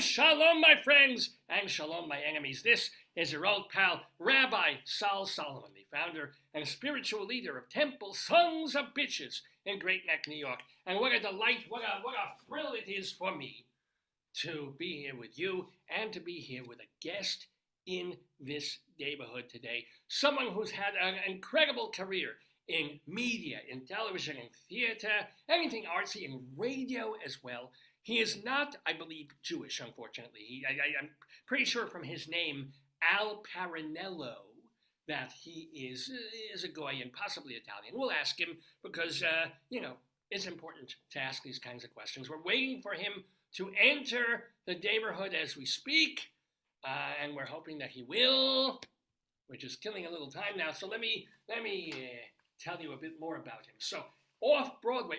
shalom, my friends, and shalom, my enemies. This is your old pal, Rabbi Sol Solomon, the founder and spiritual leader of Temple Sons of Bitches in Great Neck, New York. And what a delight, what a thrill it is for me to be here with you and to be here with a guest in this neighborhood today. Someone who's had an incredible career in media, in television, in theater, anything artsy, in radio as well. He is not, I believe, Jewish, unfortunately. I'm pretty sure from his name, Al Parinello, that he is a goy and possibly Italian. We'll ask him because, it's important to ask these kinds of questions. We're waiting for him to enter the neighborhood as we speak, and we're hoping that he will. We're just killing a little time now, so let me tell you a bit more about him. So, off-Broadway,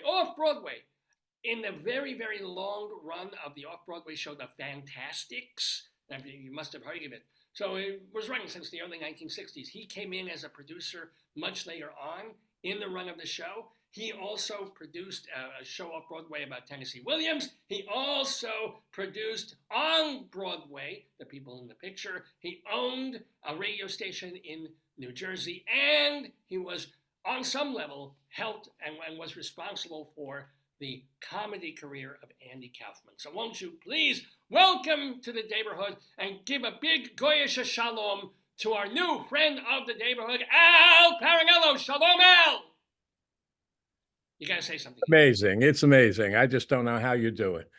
in the very, very long run of the off-Broadway show, The Fantasticks. You must have heard of it. So it was running since the early 1960s. He came in as a producer much later on in the run of the show. He also produced a show off-Broadway about Tennessee Williams. He also produced on Broadway, the people in the picture. He owned a radio station in New Jersey, and he was, on some level, helped and was responsible for the comedy career of Andy Kaufman. So won't you please welcome to the neighborhood and give a big goyish shalom to our new friend of the neighborhood, Al Parinello. Shalom, Al! You gotta say something. Amazing. It's amazing. I just don't know how you do it.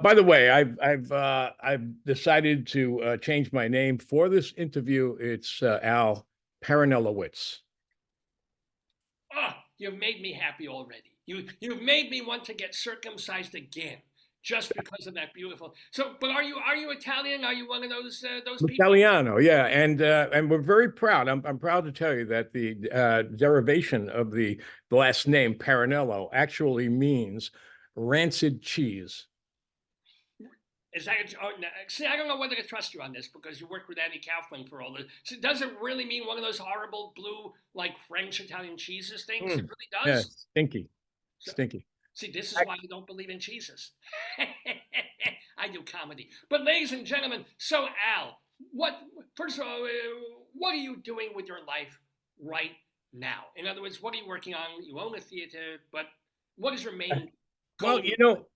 By the way, I've decided to change my name for this interview. It's Al Parinellowitz. Oh, you've made me happy already. You've made me want to get circumcised again, just because of that beautiful. So, but are you Italian? Are you one of those people? Italiano, yeah, and we're very proud. I'm proud to tell you that the derivation of the last name Parinello actually means rancid cheese. Is that? See, I don't know whether to trust you on this because you worked with Andy Kaufman for all this. So does it really mean one of those horrible blue, like French Italian cheeses things? It really does. Yeah, stinky. So, stinky. See, this is why you don't believe in cheeses. I do comedy. But ladies and gentlemen, so Al, first of all, what are you doing with your life right now? In other words, what are you working on? You own a theater, but what is your main goal? Well,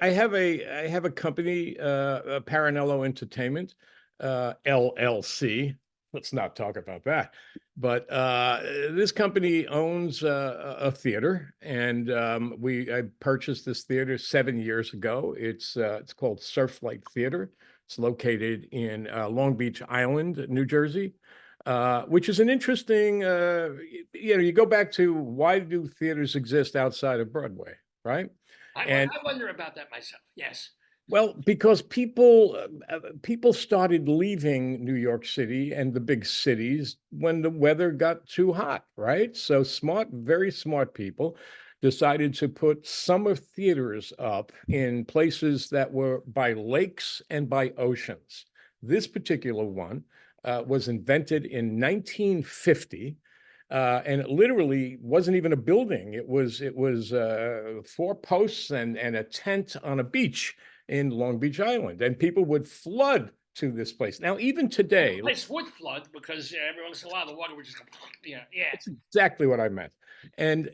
I have a company, Parinello Entertainment, LLC. Let's not talk about that. But this company owns a theater, and I purchased this theater 7 years ago. It's called Surflight Theater. It's located in Long Beach Island, New Jersey, which is an interesting. You go back to why do theaters exist outside of Broadway, right? I wonder about that myself. Yes. Well, because people started leaving New York City and the big cities when the weather got too hot, right? So very smart people decided to put summer theaters up in places that were by lakes and by oceans. This particular one was invented in 1950. And it literally wasn't even a building. It was 4 posts and a tent on a beach in Long Beach Island, and people would flood to this place. Now, even today, the place would flood because every once in a while the water would just go. Yeah. That's exactly what I meant. And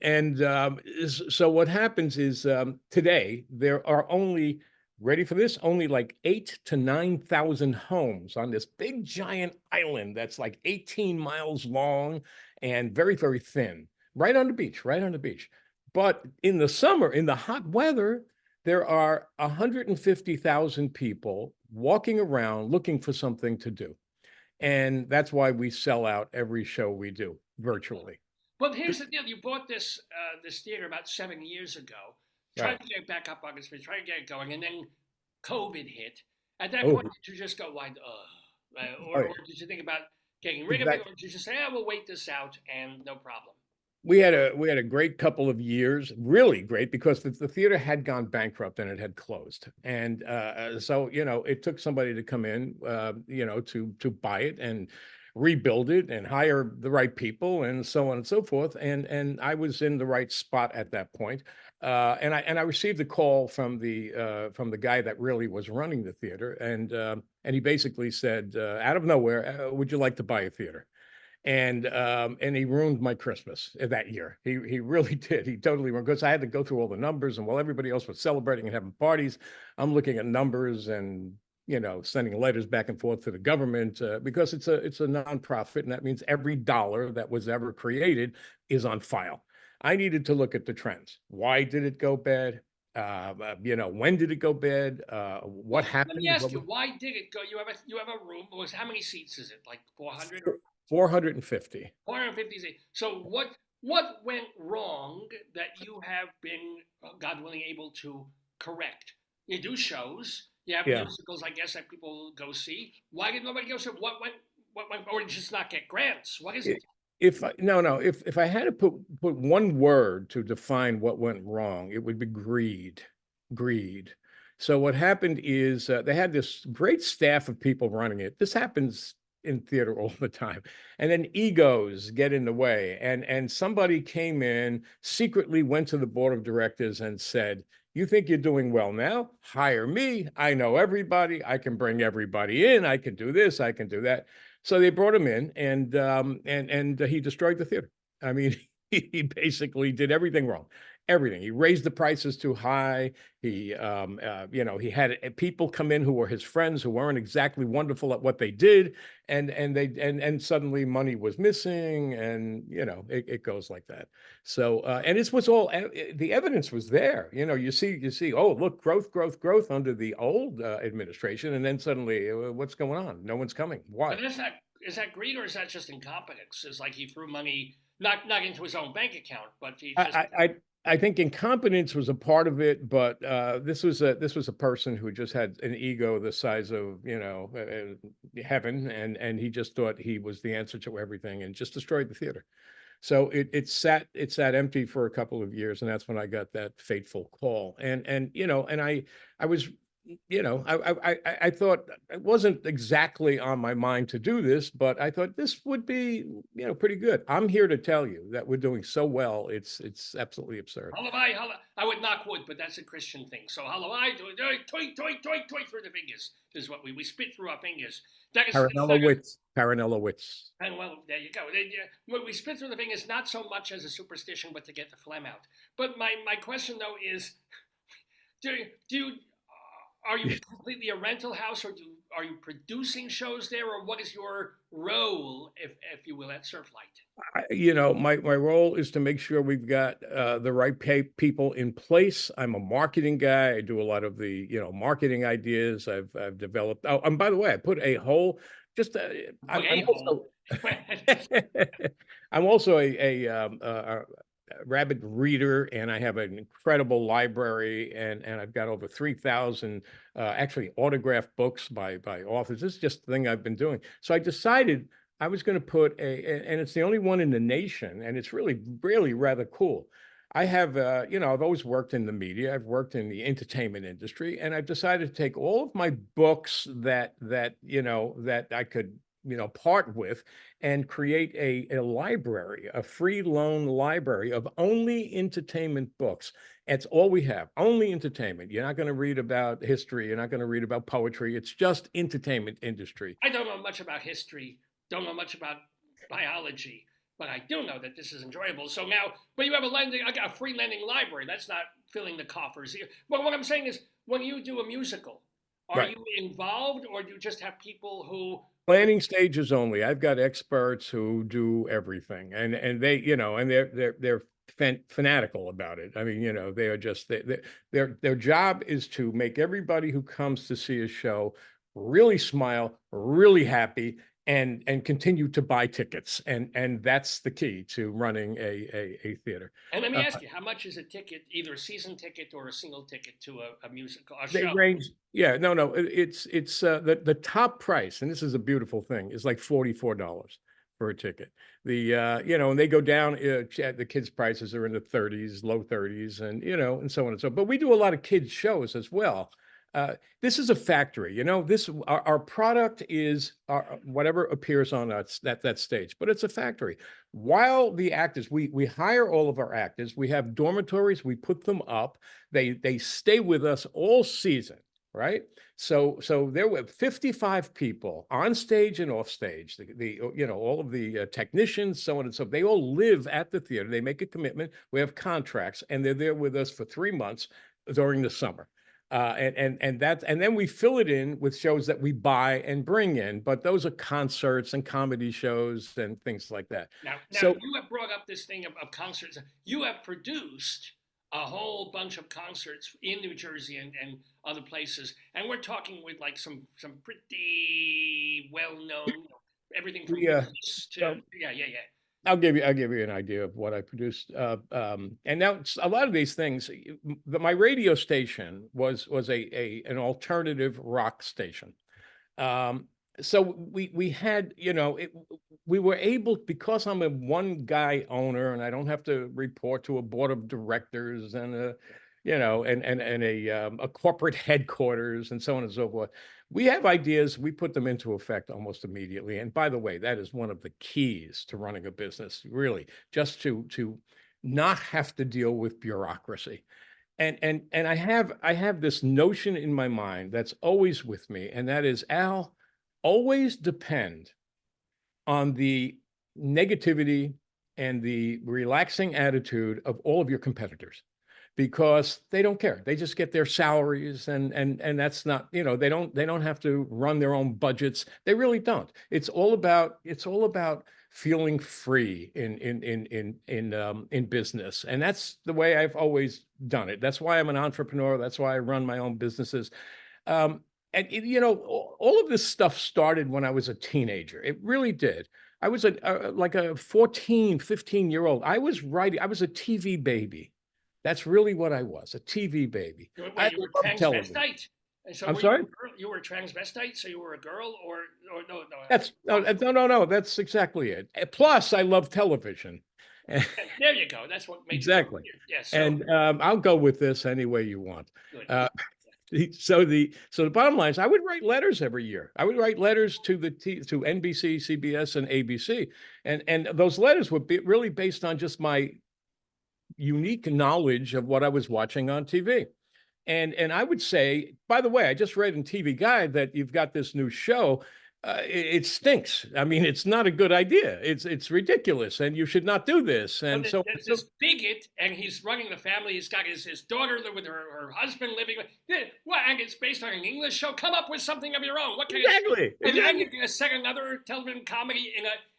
so what happens is today there are only, ready for this, only like 8,000 to 9,000 homes on this big giant island that's like 18 miles long and very, very thin, right on the beach. But in the summer, in the hot weather, there are 150,000 people walking around looking for something to do. And that's why we sell out every show we do virtually. Well, here's the deal. You bought this theater about 7 years ago, trying to get it back up on its feet, trying to get it going, and then COVID hit. At that point, did you just go, or did you think about getting rid of it, or did you just say, we'll wait this out and no problem? We had a great couple of years, really great, because the theater had gone bankrupt and it had closed. And so, it took somebody to come in, to buy it and rebuild it and hire the right people and so on and so forth. And I was in the right spot at that point. And I received a call from the guy that really was running the theater, and he basically said, out of nowhere, would you like to buy a theater? And he ruined my Christmas that year. He really did. He totally ruined, because I had to go through all the numbers, and while everybody else was celebrating and having parties, I'm looking at numbers and sending letters back and forth to the government, because it's a nonprofit, and that means every dollar that was ever created is on file. I needed to look at the trends. Why did it go bad? When did it go bad? What Well, let me happened? ask you, why did it go? You have a room. Was how many seats is it? Like 400 or 450. 450 seats? So what went wrong that you have been, God willing, able to correct? You do shows. You have Yeah. musicals, I guess, that people go see. Why did nobody go see? What went, or did you just not get grants? What is it? If I, no, no, if I had to put one word to define what went wrong, it would be greed. Greed. So what happened is, they had this great staff of people running it. This happens in theater all the time. And then egos get in the way. And somebody came in, secretly went to the board of directors and said, "You think you're doing well now? Hire me. I know everybody. I can bring everybody in. I can do this. I can do that." So they brought him in, and he destroyed the theater. I mean, he basically did everything wrong. Everything. He raised the prices too high. He had people come in who were his friends, who weren't exactly wonderful at what they did, and suddenly money was missing, and it goes like that. So, and this was all, the evidence was there. You see, oh, look, growth, growth, growth under the old administration, and then suddenly, what's going on? No one's coming. But Why? is that greed, or is that just incompetence? It's like he threw money not into his own bank account, but he I, just. I, I I think incompetence was a part of it, but this was a person who just had an ego the size of heaven, and he just thought he was the answer to everything, and just destroyed the theater. So it sat empty for a couple of years, and that's when I got that fateful call. And I was, I thought, it wasn't exactly on my mind to do this, but I thought this would be, pretty good. I'm here to tell you that we're doing so well. It's absolutely absurd. Halavai, I would knock wood, but that's a Christian thing. So halavai, toy, toy, toy, toy through the fingers is what we spit through our fingers. That is, Parinellowitz. and well, there you go. We spit through the fingers not so much as a superstition, but to get the phlegm out. But my question though is, do you are you completely a rental house, or are you producing shows there, or what is your role, if you will, at Surflight? My role is to make sure we've got the right people in place. I'm a marketing guy. I do a lot of the marketing ideas. I've developed. Oh, and by the way, I put a whole just. I'm A hole. also I'm also a rabid reader, and I have an incredible library, and I've got over 3,000 actually autographed books by authors. This is just the thing I've been doing. So I decided I was going to put and it's the only one in the nation, and it's really, really rather cool. I have, I've always worked in the media. I've worked in the entertainment industry, and I've decided to take all of my books that I could, part with, and create a library, a free loan library of only entertainment books. It's all we have, only entertainment. You're not going to read about history. You're not going to read about poetry. It's just entertainment industry. I don't know much about history, don't know much about biology, but I do know that this is enjoyable. So now, but you have a free lending library. That's not filling the coffers here. But what I'm saying is, when you do a musical, are Right. you involved, or do you just have people who? Planning stages only. I've got experts who do everything, and they, and they're fanatical about it. I mean, they are just their job is to make everybody who comes to see a show really smile, really happy, and continue to buy tickets. And that's the key to running a theater. And let me Uh, ask you, how much is a ticket, either a season ticket or a single ticket to a musical, a They show? range. Yeah, no, no. It's the top price, and this is a beautiful thing, is like $44 for a ticket. And they go down. The kids' prices are in the 30s, low 30s, and so on and so. But we do a lot of kids shows as well. This is a factory, you know. Our product is whatever appears on that stage, but it's a factory. While the actors, we hire all of our actors. We have dormitories. We put them up. They stay with us all season, right? So there were 55 people on stage and off stage. The you know, all of the technicians, so on and so. They all live at the theater. They make a commitment. We have contracts, and they're there with us for 3 months during the summer. And then we fill it in with shows that we buy and bring in, but those are concerts and comedy shows and things like that. Now So you have brought up this thing of concerts. You have produced a whole bunch of concerts in New Jersey and other places, and we're talking with like some pretty well known, everything from we Elvis to so yeah. I'll give you an idea of what I produced. And now a lot of these things, my radio station was an alternative rock station. Um, so we had, you know, we were able, because I'm a one guy owner and I don't have to report to a board of directors and a, you know, and a corporate headquarters and so on and so forth. We have ideas, we put them into effect almost immediately. And by the way, that is one of the keys to running a business, really, just to not have to deal with bureaucracy. And I have this notion in my mind that's always with me, and that is, Al, always depend on the negativity and the relaxing attitude of all of your competitors, because they don't care. They just get their salaries, and that's not, you know, they don't have to run their own budgets. They really don't. It's all about feeling free in business, and that's the way I've always done it. That's why I'm an entrepreneur. That's why I run my own businesses. Um, you know, all of this stuff started when I was a teenager. It really did. I was like a 14, 15-year-old. I was writing. I was a TV baby. That's really what I was, a TV baby. I Wait, you were love television. transvestite. And so I'm sorry? you were a transvestite, so you were a girl, or no, no. That's no, no, no, no. That's exactly it. Plus, I love television. There you go. That's what made you so Exactly. weird. Yeah. So And I'll go with this any way you want. good. Uh, so the bottom line is, I would write letters every year. I would write letters to to NBC, CBS, and ABC, and those letters would be really based on just my unique knowledge of what I was watching on TV. And I would say, by the way, I just read in TV Guide that you've got this new show. It stinks. I mean, it's not a good idea. It's ridiculous, and you should not do this. So And so, there's this bigot, and he's running the family. He's got his daughter with her husband living with. What? And it's based on an English show. Come up with something of your own. What kind exactly, and exactly. you're going to set another television comedy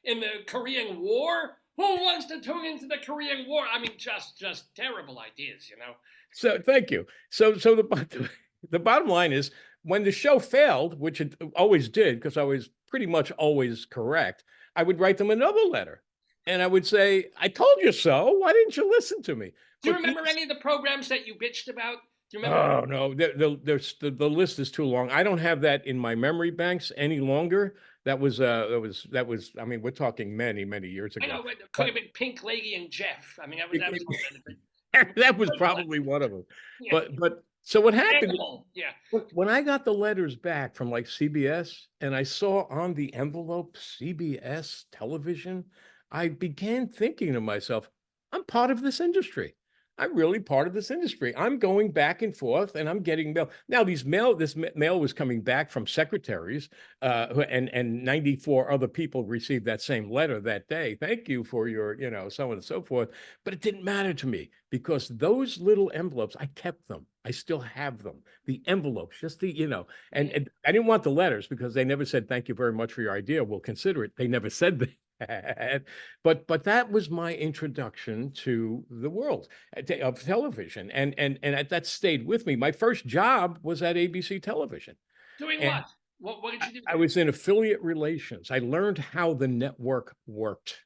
in the Korean War? Who wants to tune into the Korean War? I mean, just terrible ideas, you know. So thank you. So the bottom line is, when the show failed, which it always did, because I was pretty much always correct, I would write them another letter, and I would say, "I told you so. Why didn't you listen to me?" Do you But remember any of the programs that you bitched about? Do you remember? oh no, the list is too long. I don't have that in my memory banks any longer. That was. I mean, we're talking many years I ago. know it could But have been Pink Lady and Jeff. I mean, that was that was probably one of them. yeah. But so what happened? Animal. Yeah. When I got the letters back from like CBS, and I saw on the envelope CBS television, I began thinking to myself, I'm part of this industry. I'm really part of this industry. I'm going back and forth, and I'm getting mail. Now, this mail was coming back from secretaries, and 94 other people received that same letter that day. Thank you for your, you know, so on and so forth. But it didn't matter to me, because those little envelopes, I kept them. I still have them. The envelopes, just the, you know, and I didn't want the letters, because they never said, "Thank you very much for your idea. We'll consider it." They never said that. But that was my introduction to the world of television, and that stayed with me. My first job was at ABC Television. Doing And what? What did you do? I was in affiliate relations. I learned how the network worked.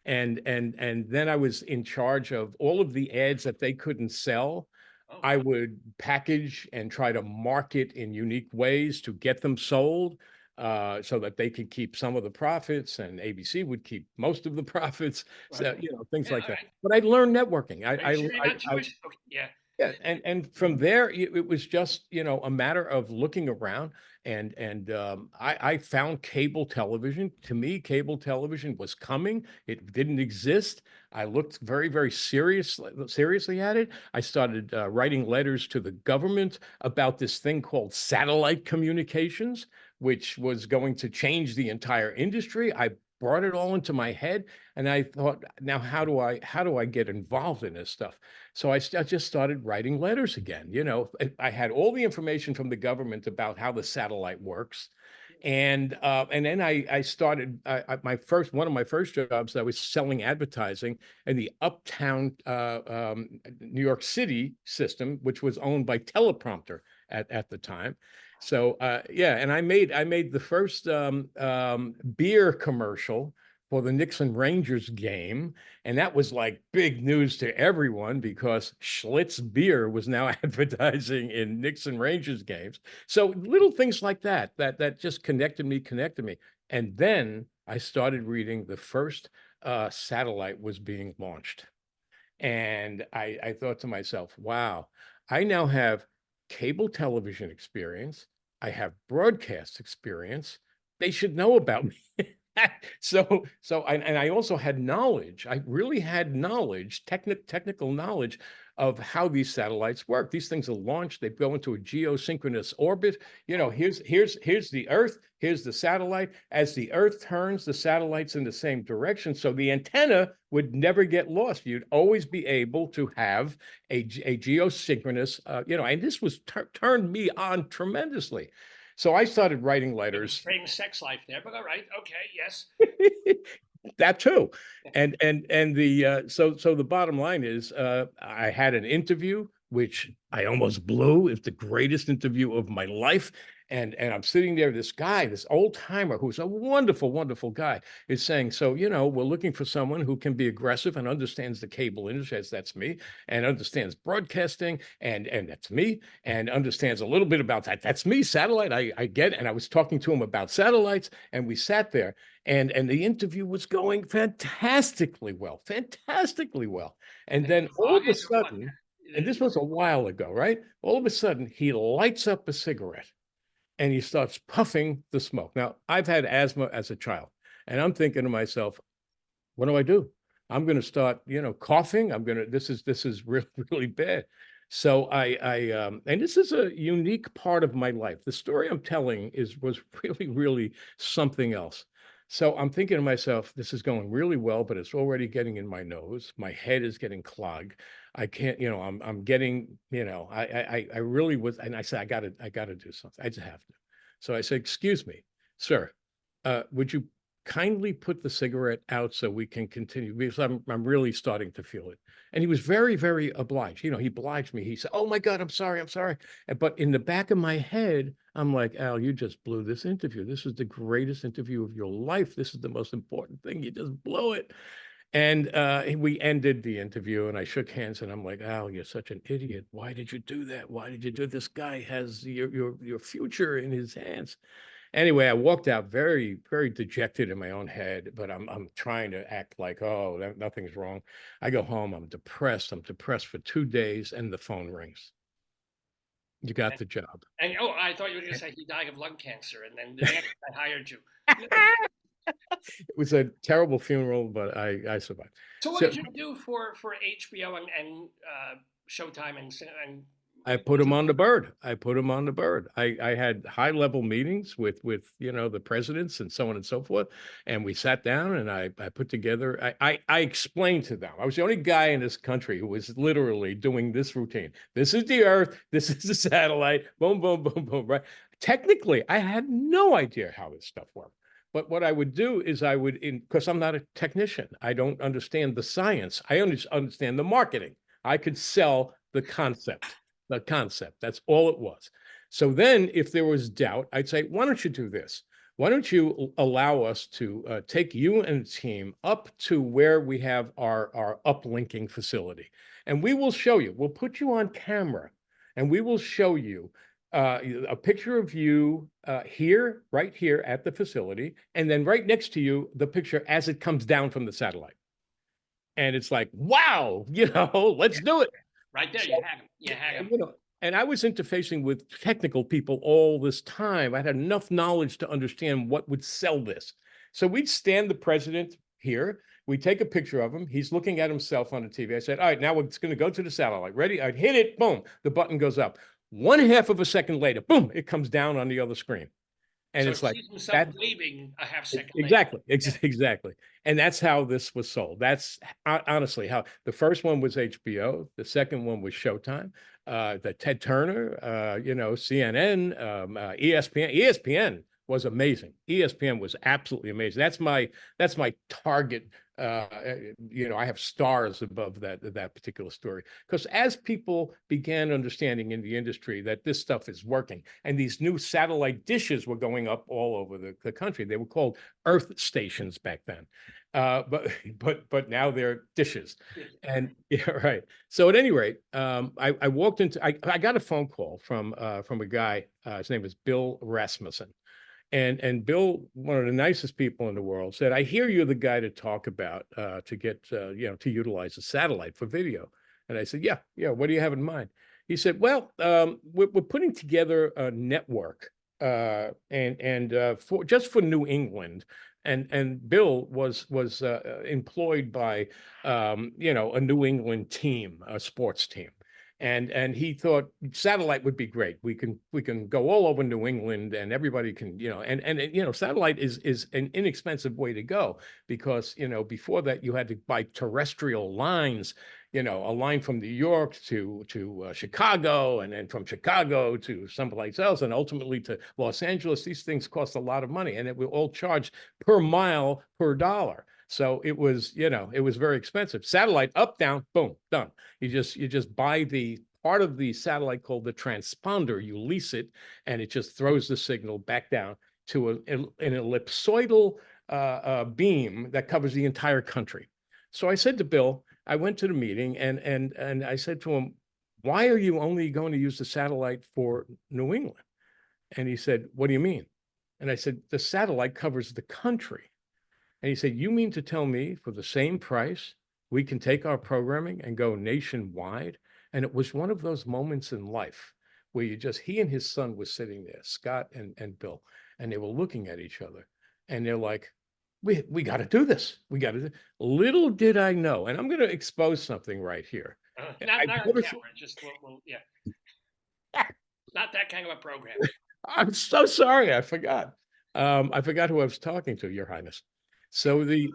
And then I was in charge of all of the ads that they couldn't sell. Oh, I would package and try to market in unique ways to get them sold, so that they could keep some of the profits, and ABC would keep most of the profits. So, right. you know, things Yeah, like all that. right. But I learned networking. Are you sure you're not Jewish? Okay. Yeah. Yeah, and from there it was just, a matter of looking around, and I found cable television. To me, cable television was coming. It didn't exist. I looked very, very seriously at it. I started writing letters to the government about this thing called satellite communications, which was going to change the entire industry. I brought it all into my head, and I thought, now how do I get involved in this stuff? So I just started writing letters again. I had all the information from the government about how the satellite works, and then I started one of my first jobs. I was selling advertising in the uptown New York City system, which was owned by Teleprompter at the time. So yeah, and I made the first beer commercial for the Knicks and Rangers game. And that was like big news to everyone because Schlitz beer was now advertising in Knicks and Rangers games. So little things like that just connected me. And then I started reading the first satellite was being launched. And I thought to myself, wow, I now have cable television experience. I have broadcast experience. They should know about me. And I also had knowledge. I really had knowledge, technical knowledge of how these satellites work. These things are launched. They go into a geosynchronous orbit. Here's the Earth. Here's the satellite. As the Earth turns, the satellite's in the same direction. So the antenna would never get lost. You'd always be able to have a geosynchronous, and this was turned me on tremendously. So I started writing letters. Strange sex life there, but all right, okay, yes. That too. And the so the bottom line is I had an interview which I almost blew. It's the greatest interview of my life. And I'm sitting there, this guy, this old timer who's a wonderful, wonderful guy, is saying, so, we're looking for someone who can be aggressive and understands the cable industry, as that's me, and understands broadcasting, and that's me, and understands a little bit about that. That's me, satellite. I get it. And I was talking to him about satellites, and we sat there, and the interview was going fantastically well. And then all of a sudden, and this was a while ago, right? All of a sudden, he lights up a cigarette and he starts puffing the smoke. Now, I've had asthma as a child, and I'm thinking to myself, what do I do? I'm going to start, coughing. This is really, really bad. So and this is a unique part of my life. The story I'm telling was really, really something else. So I'm thinking to myself, this is going really well, but it's already getting in my nose. My head is getting clogged. I can't, I'm getting, I really was, and I said, I gotta do something. I just have to. So I said, excuse me, sir, would you kindly put the cigarette out so we can continue? Because I'm really starting to feel it. And he was very, very obliged. He obliged me. He said, oh my God, I'm sorry. But in the back of my head, I'm like, Al, you just blew this interview. This was the greatest interview of your life. This is the most important thing. You just blew it. And we ended the interview, and I shook hands, and I'm like, Al, you're such an idiot. Why did you do that? Why did you do this? Guy has your future in his hands. Anyway, I walked out very, very dejected in my own head, but I'm trying to act like, oh, nothing's wrong. I go home, I'm depressed. I'm depressed for 2 days, and the phone rings. You got the job. And I thought you were going to say he died of lung cancer, and then the next I hired you. It was a terrible funeral, but I survived. So what did you do for HBO and Showtime and I put him on the bird. I had high level meetings with the presidents and so on and so forth. And we sat down and I put together, I explained to them. I was the only guy in this country who was literally doing this routine. This is the Earth. This is the satellite. Boom, boom, boom, boom. Right. Technically, I had no idea how this stuff worked. But what I would do is because I'm not a technician, I don't understand the science. I understand the marketing. I could sell the concept. That's all it was. So then if there was doubt, I'd say, why don't you do this? Why don't you allow us to take you and the team up to where we have our uplinking facility? And we will show you, we'll put you on camera and we will show you a picture of you right here at the facility. And then right next to you, the picture as it comes down from the satellite. And it's like, wow, let's do it. Right there, you So, hang them. You hang them. you know, and I was interfacing with technical people all this time. I had enough knowledge to understand what would sell this. So we'd stand the president here. We take a picture of him. He's looking at himself on the TV. I said, all right, now it's going to go to the satellite. Ready? I'd hit it. Boom. The button goes up. 1/2 of a second later, boom, it comes down on the other screen. And So it's he like sees himself that. waving a half second later. Exactly. Yeah. Exactly. And that's how this was sold. That's honestly how the first one was HBO. The second one was Showtime. The Ted Turner, CNN, ESPN. ESPN was amazing. ESPN was absolutely amazing. That's my target. I have stars above that particular story, because as people began understanding in the industry that this stuff is working, and these new satellite dishes were going up all over the country. They were called earth stations back then, but now they're dishes. And yeah, right. So at any rate, I walked into. I got a phone call from a guy. His name is Bill Rasmussen. And Bill, one of the nicest people in the world, said, "I hear you're the guy to talk about to get to utilize a satellite for video." And I said, "Yeah. What do you have in mind?" He said, "Well, we're putting together a network, and for just for New England." And Bill was employed by a New England team, a sports team. And he thought satellite would be great. We can go all over New England, and everybody can, and satellite is an inexpensive way to go, because before that you had to buy terrestrial lines, a line from New York to Chicago, and then from Chicago to someplace else, and ultimately to Los Angeles. These things cost a lot of money, and it was all charged per mile per dollar. So it was very expensive. Satellite, up, down, boom, done. You just buy the part of the satellite called the transponder. You lease it, and it just throws the signal back down to an ellipsoidal beam that covers the entire country. So I said to Bill, I went to the meeting, and I said to him, "Why are you only going to use the satellite for New England?" And he said, "What do you mean?" And I said, "The satellite covers the country." And he said, "You mean to tell me for the same price, we can take our programming and go nationwide?" And it was one of those moments in life where he and his son was sitting there, Scott and Bill, and they were looking at each other, and they're like, we got to do this. We got to. Little did I know, and I'm going to expose something right here. Not I've on never, camera. Just yeah. Not that kind of a program. I'm so sorry. I forgot. I forgot who I was talking to, Your Highness. So the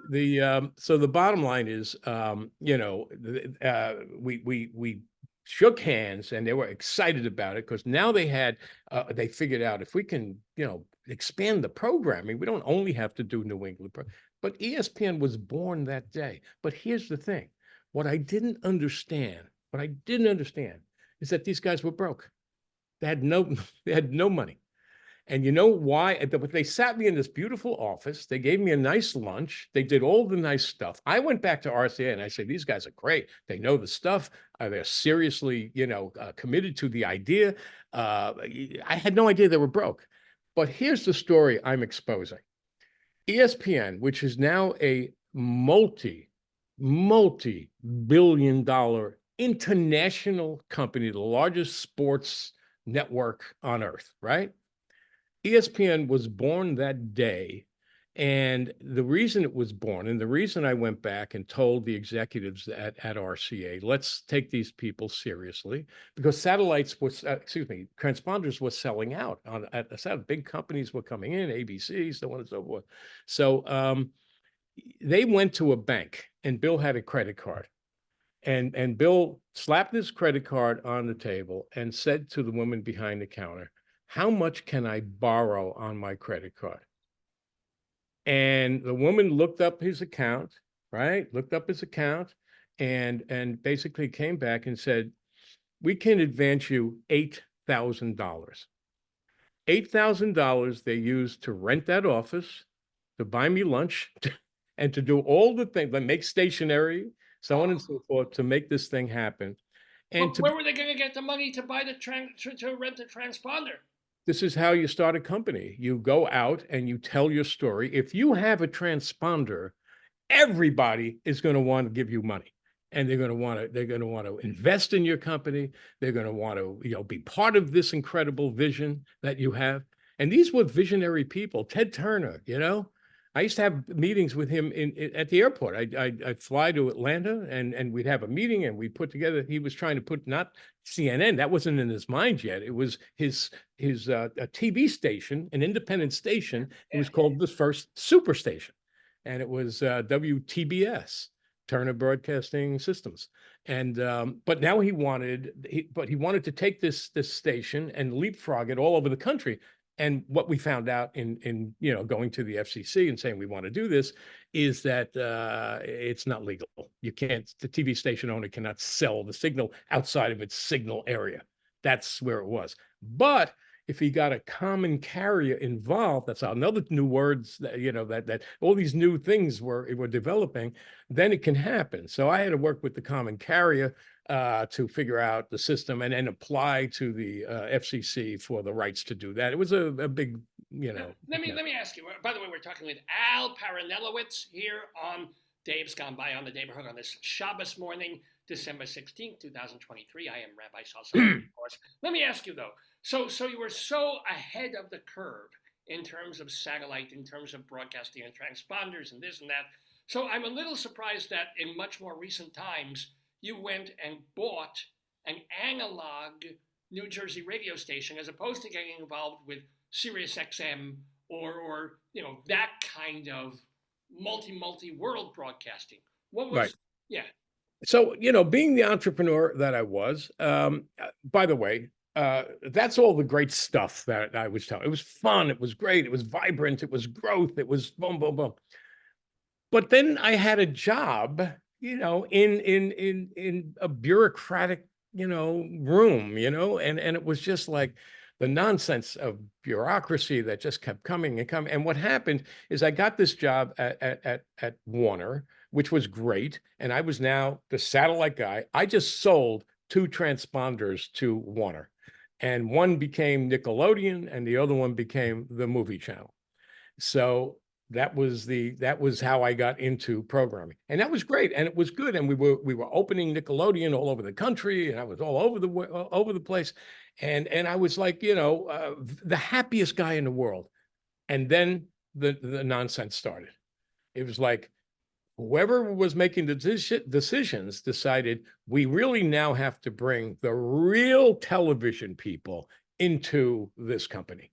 bottom line is, we shook hands, and they were excited about it, because now they figured out, if we can expand the programming, we don't only have to do New England, but ESPN was born that day. But here's the thing: what I didn't understand, is that these guys were broke. They had no they had no money. And you know why? But they sat me in this beautiful office. They gave me a nice lunch. They did all the nice stuff. I went back to RCA and I said, "These guys are great. They know the stuff. They're seriously, committed to the idea." I had no idea they were broke. But here's the story I'm exposing. ESPN, which is now a multi-billion-dollar international company, the largest sports network on earth, right? ESPN was born that day. And the reason it was born, and the reason I went back and told the executives at RCA, let's take these people seriously, because transponders were selling out at the set. Big companies were coming in, ABC, so on and so forth. So they went to a bank, and Bill had a credit card. And Bill slapped his credit card on the table and said to the woman behind the counter, "How much can I borrow on my credit card?" And the woman looked up his account, right? Looked up his account, and basically came back and said, "We can advance you $8,000." $8,000 they used to rent that office, to buy me lunch, and to do all the things, like make stationery, so on and so forth, to make this thing happen. And Where were they going to get the money to buy to rent the transponder? This is how you start a company. You go out and you tell your story. If you have a transponder, everybody is going to want to give you money. and they're going to want to invest in your company. They're going to want to, be part of this incredible vision that you have. And these were visionary people. Ted Turner, I used to have meetings with him at the airport. I'd fly to Atlanta, and we'd have a meeting, and we put together. He was trying to put, not CNN, that wasn't in his mind yet. It was his a TV station, an independent station. It was called the first Superstation, and it was WTBS, Turner Broadcasting Systems. And but now he wanted to take this station and leapfrog it all over the country. And what we found out in going to the FCC and saying we want to do this is that it's not legal. You can't. The TV station owner cannot sell the signal outside of its signal area. That's where it was. But if he got a common carrier involved, that's another new words that that all these new things were developing, then it can happen. So I had to work with the common carrier to figure out the system and then apply to the FCC for the rights to do that. It was a big, Let me ask you. By the way, we're talking with Al PARINELLO here on Dave's Gone By on the neighborhood on this Shabbos morning, December 16th, 2023. I am Rabbi Sol Solomon, of course. Let me ask you though. So you were so ahead of the curve in terms of satellite, in terms of broadcasting and transponders and this and that. So I'm a little surprised that in much more recent times, you went and bought an analog New Jersey radio station as opposed to getting involved with Sirius XM or that kind of multi world broadcasting. What was right. Yeah. So, being the entrepreneur that I was, by the way, that's all the great stuff that I was telling. It was fun. It was great. It was vibrant. It was growth. It was boom, boom, boom. But then I had a job, in a bureaucratic, room, and it was just like the nonsense of bureaucracy that just kept coming and coming. And what happened is I got this job at Warner, which was great, and I was now the satellite guy. I just sold 2 transponders to Warner, and one became Nickelodeon, and the other one became the movie channel. So that was how I got into programming, and that was great, and it was good. And we were opening Nickelodeon all over the country, and I was all over the place, and I was like, the happiest guy in the world. And then the nonsense started. It was like whoever was making the decisions decided we really now have to bring the real television people into this company.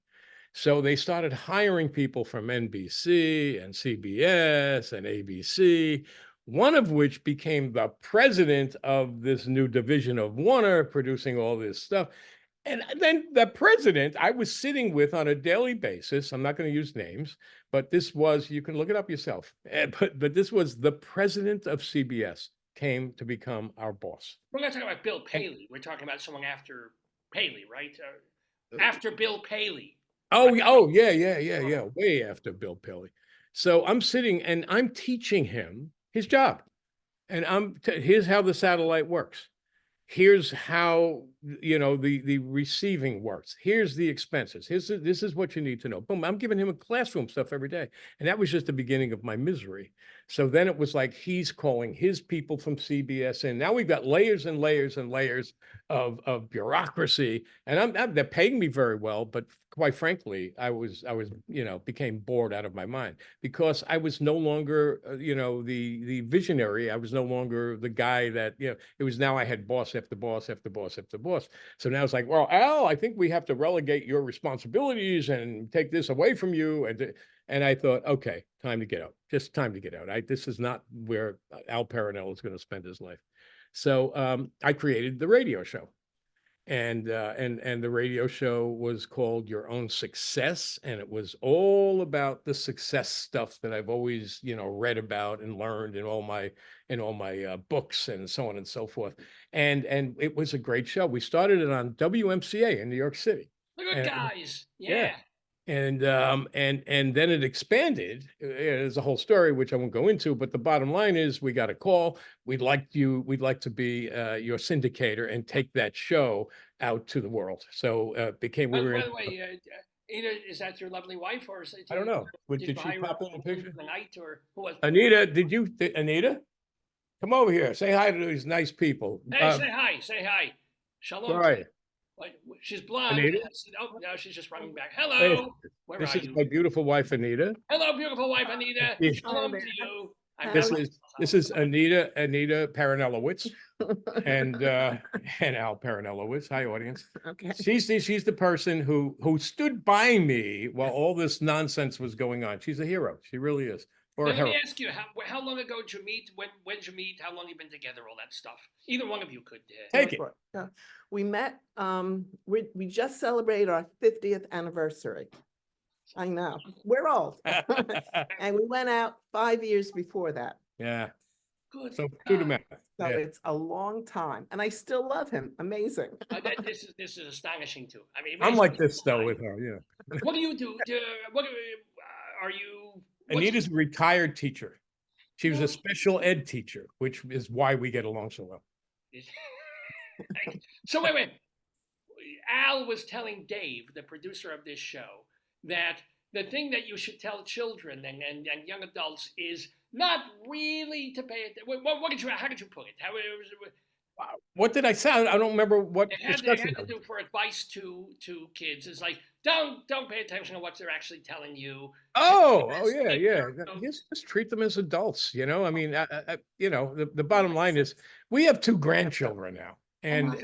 So they started hiring people from NBC and CBS and ABC, one of which became the president of this new division of Warner, producing all this stuff. And then the president I was sitting with on a daily basis, I'm not going to use names, but this was, you can look it up yourself, but this was the president of CBS came to become our boss. We're not talking about Bill Paley. We're talking about someone after Paley, right? After Bill Paley. Oh, yeah. Way after Bill Paley. So I'm sitting and I'm teaching him his job. And here's how the satellite works. Here's how, the receiving works. Here's the expenses. This is what you need to know. Boom, I'm giving him a classroom stuff every day. And that was just the beginning of my misery. So then it was like he's calling his people from CBS in. Now we've got layers and layers and layers of bureaucracy. And they're paying me very well, but quite frankly, I was, became bored out of my mind because I was no longer, the visionary. I was no longer the guy that, it was now I had boss after boss after boss after boss. So now it's like, well, Al, I think we have to relegate your responsibilities and take this away from you. And I thought, okay, time to get out. Just time to get out. This is not where Al PARINELLO is going to spend his life. So I created the radio show. And the radio show was called Your Own Success, and it was all about the success stuff that I've always read about and learned in all my books and so on and so forth. And it was a great show. We started it on WMCA in New York City. Look at guys, yeah. And then it expanded. There's a whole story which I won't go into, but the bottom line is we got a call. We'd like to be your syndicator and take that show out to the world. So became we were. By the way, Anita, is that your lovely wife, or is it? I don't know. Did she pop in the picture? Tonight, or who was? Anita, Anita? Come over here. Say hi to these nice people. Hey, say hi. Say hi. Where Shalom. are you? Like, she's blonde. Anita? Oh, no, she's just running back. Hey, Hello. Where this are is you? my beautiful wife, Anita. Hello, beautiful wife, Anita. This Hi Shalom there. to you. I'm How this Rabbi are is Sol this Solomon. is Anita Parinellowitz and Al Parinellowitz. Hi, audience. Okay. She's the person who stood by me while all this nonsense was going on. She's a hero. She really is. Or Now, a let me hero. ask you, how long ago did you meet? When did you meet? How long you been together? All that stuff. Either one of you could. Take it. We met, we just celebrated our 50th anniversary. I know, we're old. And we went out 5 years before that. Yeah. Good. So do the God. math. So Yeah. it's a long time and I still love him. Amazing. This is astonishing too. I mean, I'm like this though why? with her. Yeah. What do you do? What are you? Anita's a retired teacher. She was No. a special ed teacher, which is why we get along so well. So wait. Al was telling Dave, the producer of this show, that the thing that you should tell children and young adults is not really to pay it. How did you put it? What did I say? I don't remember what It discussion. had to do for advice to kids. It's like don't pay attention to what they're actually telling you. Oh yeah, Take yeah. care of- Just treat them as adults. You know, I mean, the bottom line is we have 2 grandchildren now, and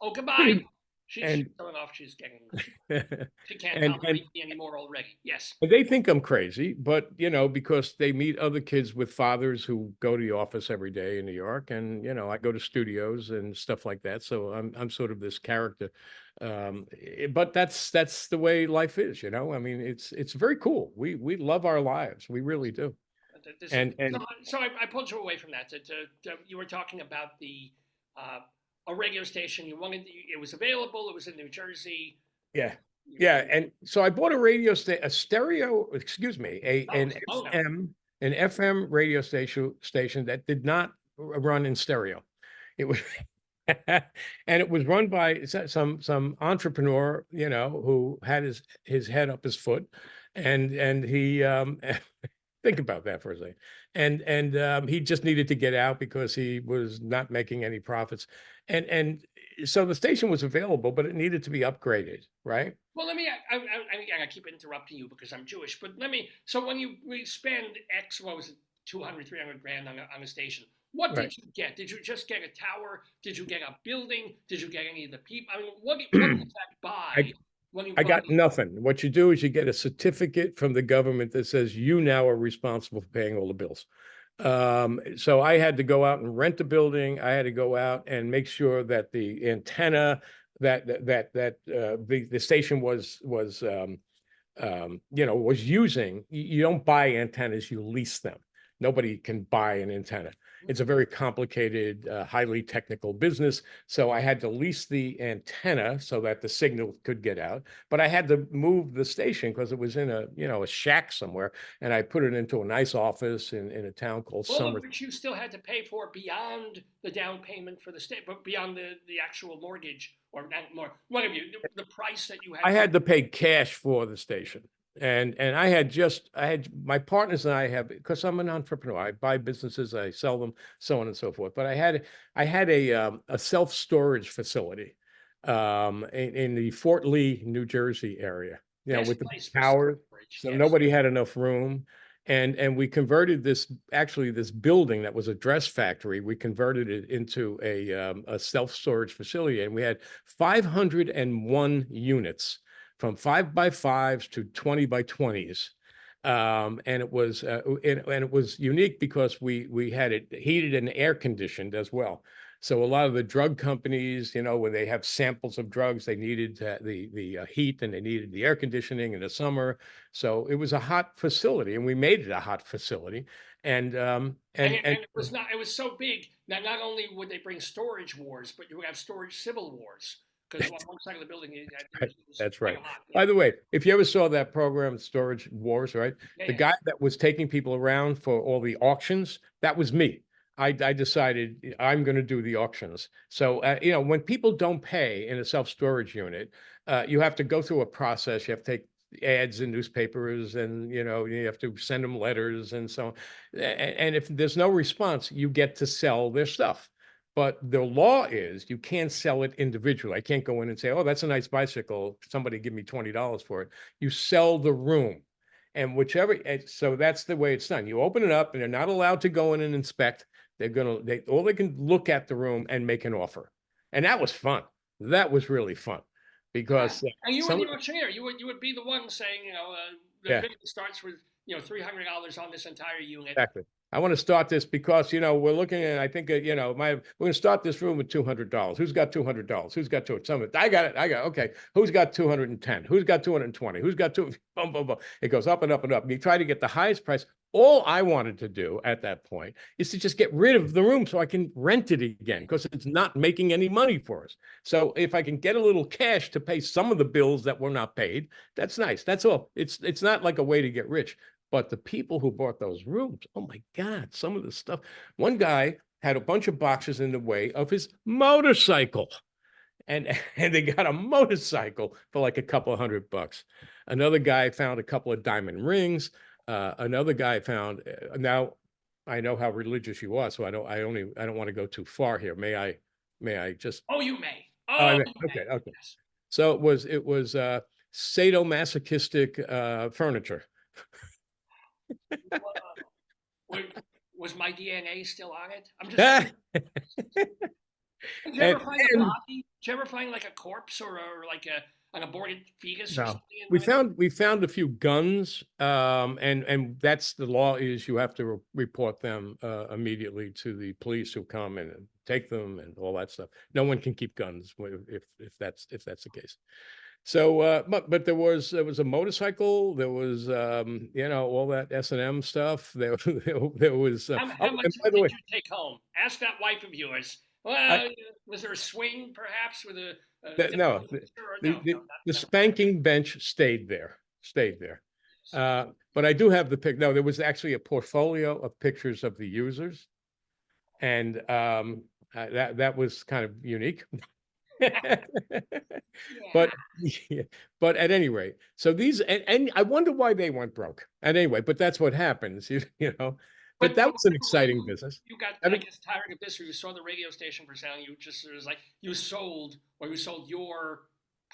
Oh, goodbye. She's and going off. She can't and tolerate me anymore already. Yes. they think I'm crazy, but because they meet other kids with fathers who go to the office every day in New York, and I go to studios and stuff like that. So I'm sort of this character, but that's the way life is. I mean, it's very cool. We love our lives, we really do. And So I pulled you away from that. You were talking about a radio station. You wanted it was available. It was in New Jersey. yeah. Yeah, and so I bought a stereo, excuse me, an FM radio station that did not run in stereo. It was, and it was run by some entrepreneur, who had his head up his foot, and he think about that for a second, and he just needed to get out because he was not making any profits, and so the station was available, but it needed to be upgraded, right? Well, I keep interrupting you because I'm Jewish, but so when we spend X, what was it, 200, 300 grand on a station, what Right. did you get? Did you just get a tower? Did you get a building? Did you get any of the people? I mean, what did that buy when you I bought got it? nothing. What you do is you get a certificate from the government that says you now are responsible for paying all the bills. So I had to go out and rent a building. I had to go out and make sure that the antenna that the station was using. You don't buy antennas, you lease them. Nobody can buy an antenna. It's a very complicated, highly technical business. So I had to lease the antenna so that the signal could get out. But I had to move the station because it was in a shack somewhere. And I put it into a nice office in a town called All Summer. of which you still had to pay for beyond the down payment for the state, but beyond the actual mortgage or not more, whatever the price that you had. I had to pay cash for the station. And I had my partners and I have, because I'm an entrepreneur, I buy businesses, I sell them, so on and so forth. But I had a self-storage facility in the Fort Lee, New Jersey area, with the tower. So nobody had enough room. And we converted this building that was a dress factory. We converted it into a self-storage facility, and we had 501 units from 5x5s to 20x20s. And it was unique because we had it heated and air conditioned as well. So a lot of the drug companies, when they have samples of drugs, they needed the heat and they needed the air conditioning in the summer. So it was a hot facility, and we made it a hot facility. And it was not. It was so big that not only would they bring storage wars, but you would have storage civil wars. Because on one side of the building, that's right. By the way, if you ever saw that program, Storage Wars, right? The guy that was taking people around for all the auctions, that was me. I decided I'm going to do the auctions. So, when people don't pay in a self-storage unit, you have to go through a process. You have to take ads in newspapers, and you have to send them letters and so on. And if there's no response, you get to sell their stuff. But the law is you can't sell it individually. I can't go in and say, oh, that's a nice bicycle, somebody give me $20 for it. You sell the room. And so that's the way it's done. You open it up and they're not allowed to go in and inspect. They can look at the room and make an offer. And that was fun. That was really fun because and you were the auctioneer. You would be the one saying, the bid starts with $300 on this entire unit. Exactly. I want to start this because we're looking at. I think we're going to start this room with $200. Who's got $200? Who's got two? Some I got it. Okay. Who's got 210? Who's got 220? Who's got two? Boom, boom, boom. It goes up and up and up. And you try to get the highest price. All I wanted to do at that point is to just get rid of the room so I can rent it again because it's not making any money for us. So if I can get a little cash to pay some of the bills that were not paid, that's nice. That's all. It's not like a way to get rich. But the people who bought those rooms, oh my God, some of the stuff. One guy had a bunch of boxes in the way of his motorcycle. And they got a motorcycle for like a couple of $100. Another guy found a couple of diamond rings. Another guy found, now I know how religious you are, so I don't want to go too far here. May I just? Oh, you may. Okay. Yes. So it was sadomasochistic furniture. Was my DNA still on it? I'm just. Did you ever find a body? Did you ever find like a corpse or like an aborted fetus? No. Or something we found a few guns, and that's the law is you have to report them immediately to the police who come and take them and all that stuff. No one can keep guns if that's the case. So, but there was a motorcycle. There was all that S&M stuff. There was. How much did you take home? Ask that wife of yours. Well, was there a swing perhaps with a? No, the spanking bench stayed there. But I do have the pic. No, there was actually a portfolio of pictures of the users, and that was kind of unique. But at any rate, so these and I wonder why they went broke. And anyway, but that's what happens, But that was an exciting business. You got, I guess, tired of this, or you saw the radio station for sale, you just, it was like you sold your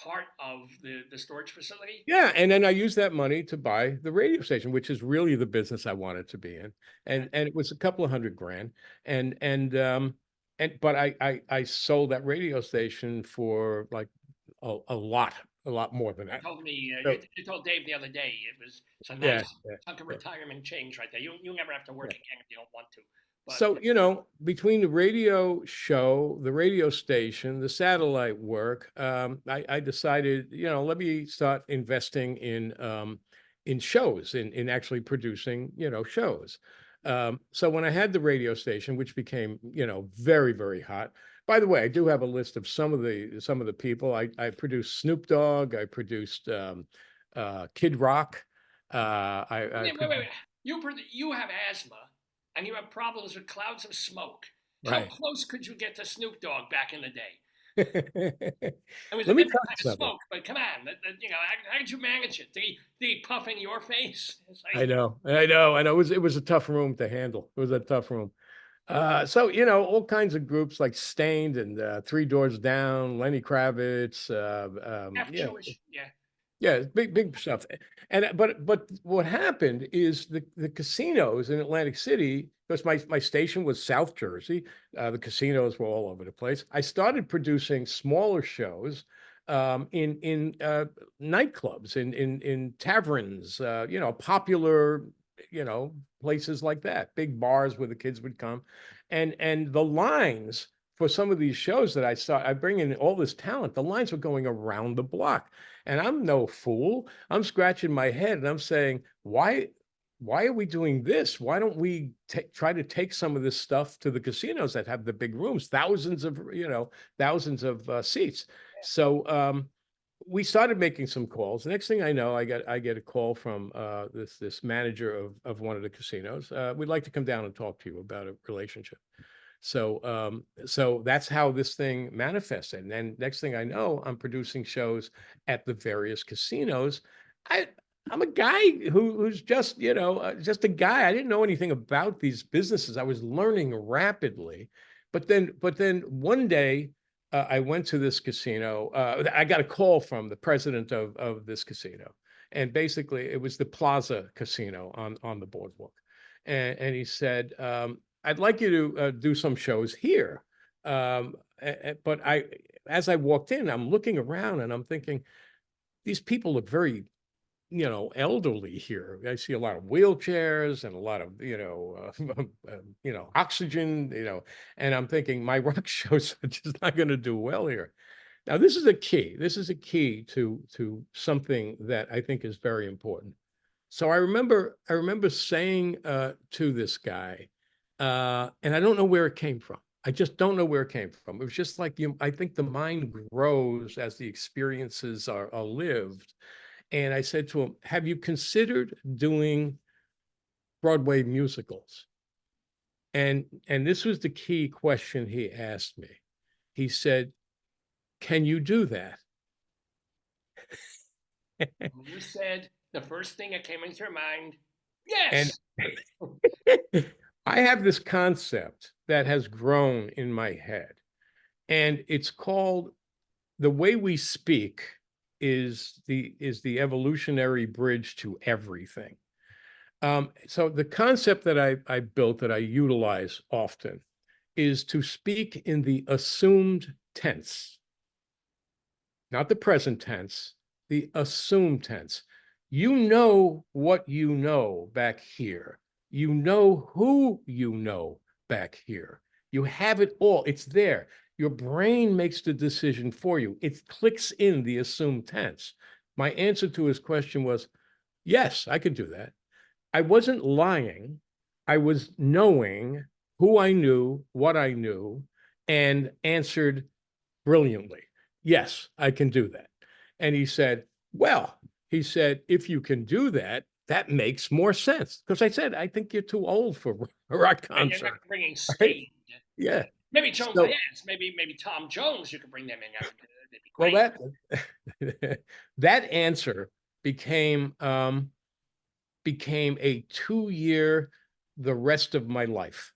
part of the storage facility. Yeah, and then I used that money to buy the radio station, which is really the business I wanted to be in, and it was a couple of $100,000, but I sold that radio station for like a lot more than that. You told me, you told Dave the other day, it was a nice chunk of retirement change right there. You never have to work again if you don't want to. But, so, between the radio show, the radio station, the satellite work, I decided, let me start investing in shows, in actually producing, shows. So when I had the radio station, which became, very, very hot. By the way, I do have a list of some of the people. I produced Snoop Dogg. I produced Kid Rock. Wait. You have asthma, and you have problems with clouds of smoke. How close could you get to Snoop Dogg back in the day? It was a different kind of smoke, but come on, how did you manage it? Did he puff in your face? I know. It was a tough room to handle. It was a tough room. So, all kinds of groups like Stained and Three Doors Down, Lenny Kravitz. Jewish, yeah, big stuff. But what happened is the casinos in Atlantic City, because my station was South Jersey, the casinos were all over the place. I started producing smaller shows in nightclubs, in taverns, popular, places like that, big bars where the kids would come, and the lines for some of these shows that I bring in all this talent, the lines were going around the block. And I'm no fool. I'm scratching my head and I'm saying, why are we doing this? Why don't we try to take some of this stuff to the casinos that have the big rooms, thousands of seats. So we started making some calls. The next thing I know, I get a call from this manager of one of the casinos. We'd like to come down and talk to you about a relationship. So that's how this thing manifested. And then next thing I know, I'm producing shows at the various casinos. I I'm a guy who's just, just a guy. I didn't know anything about these businesses. I was learning rapidly. But then one day, I went to this casino. I got a call from the president of this casino. And basically it was the Plaza Casino on the boardwalk. And he said, I'd like you to do some shows here. But as I walked in, I'm looking around and I'm thinking, these people look very, elderly here. I see a lot of wheelchairs and a lot of, oxygen, and I'm thinking my rock shows are just not going to do well here. Now, this is a key. This is a key to something that I think is very important. So I remember saying to this guy, and I don't know where it came from. I just don't know where it came from. It was just like I think the mind grows as the experiences are lived. And I said to him, have you considered doing Broadway musicals? And this was the key question he asked me. He said, can you do that? You said the first thing that came into your mind, And yes. I have this concept that has grown in my head, and it's called the way we speak is the evolutionary bridge to everything. So the concept that I built that I utilize often is to speak in the assumed tense, not the present tense, the assumed tense. You know what you know back here. You know who you know back here. You have it all. It's there. Your brain makes the decision for you. It clicks in the assumed tense. My answer to his question was, yes, I could do that. I wasn't lying. I was knowing who I knew, what I knew, and answered brilliantly. Yes, I can do that. And he said, well, he said, if you can do that, that makes more sense. Because I said, I think you're too old for a rock And you're not concert. bringing Right? stage. Yeah. Maybe Joan So, Baez, maybe Tom Jones, you could bring them in. That'd be well, great. that answer became a 2-year, the rest of my life.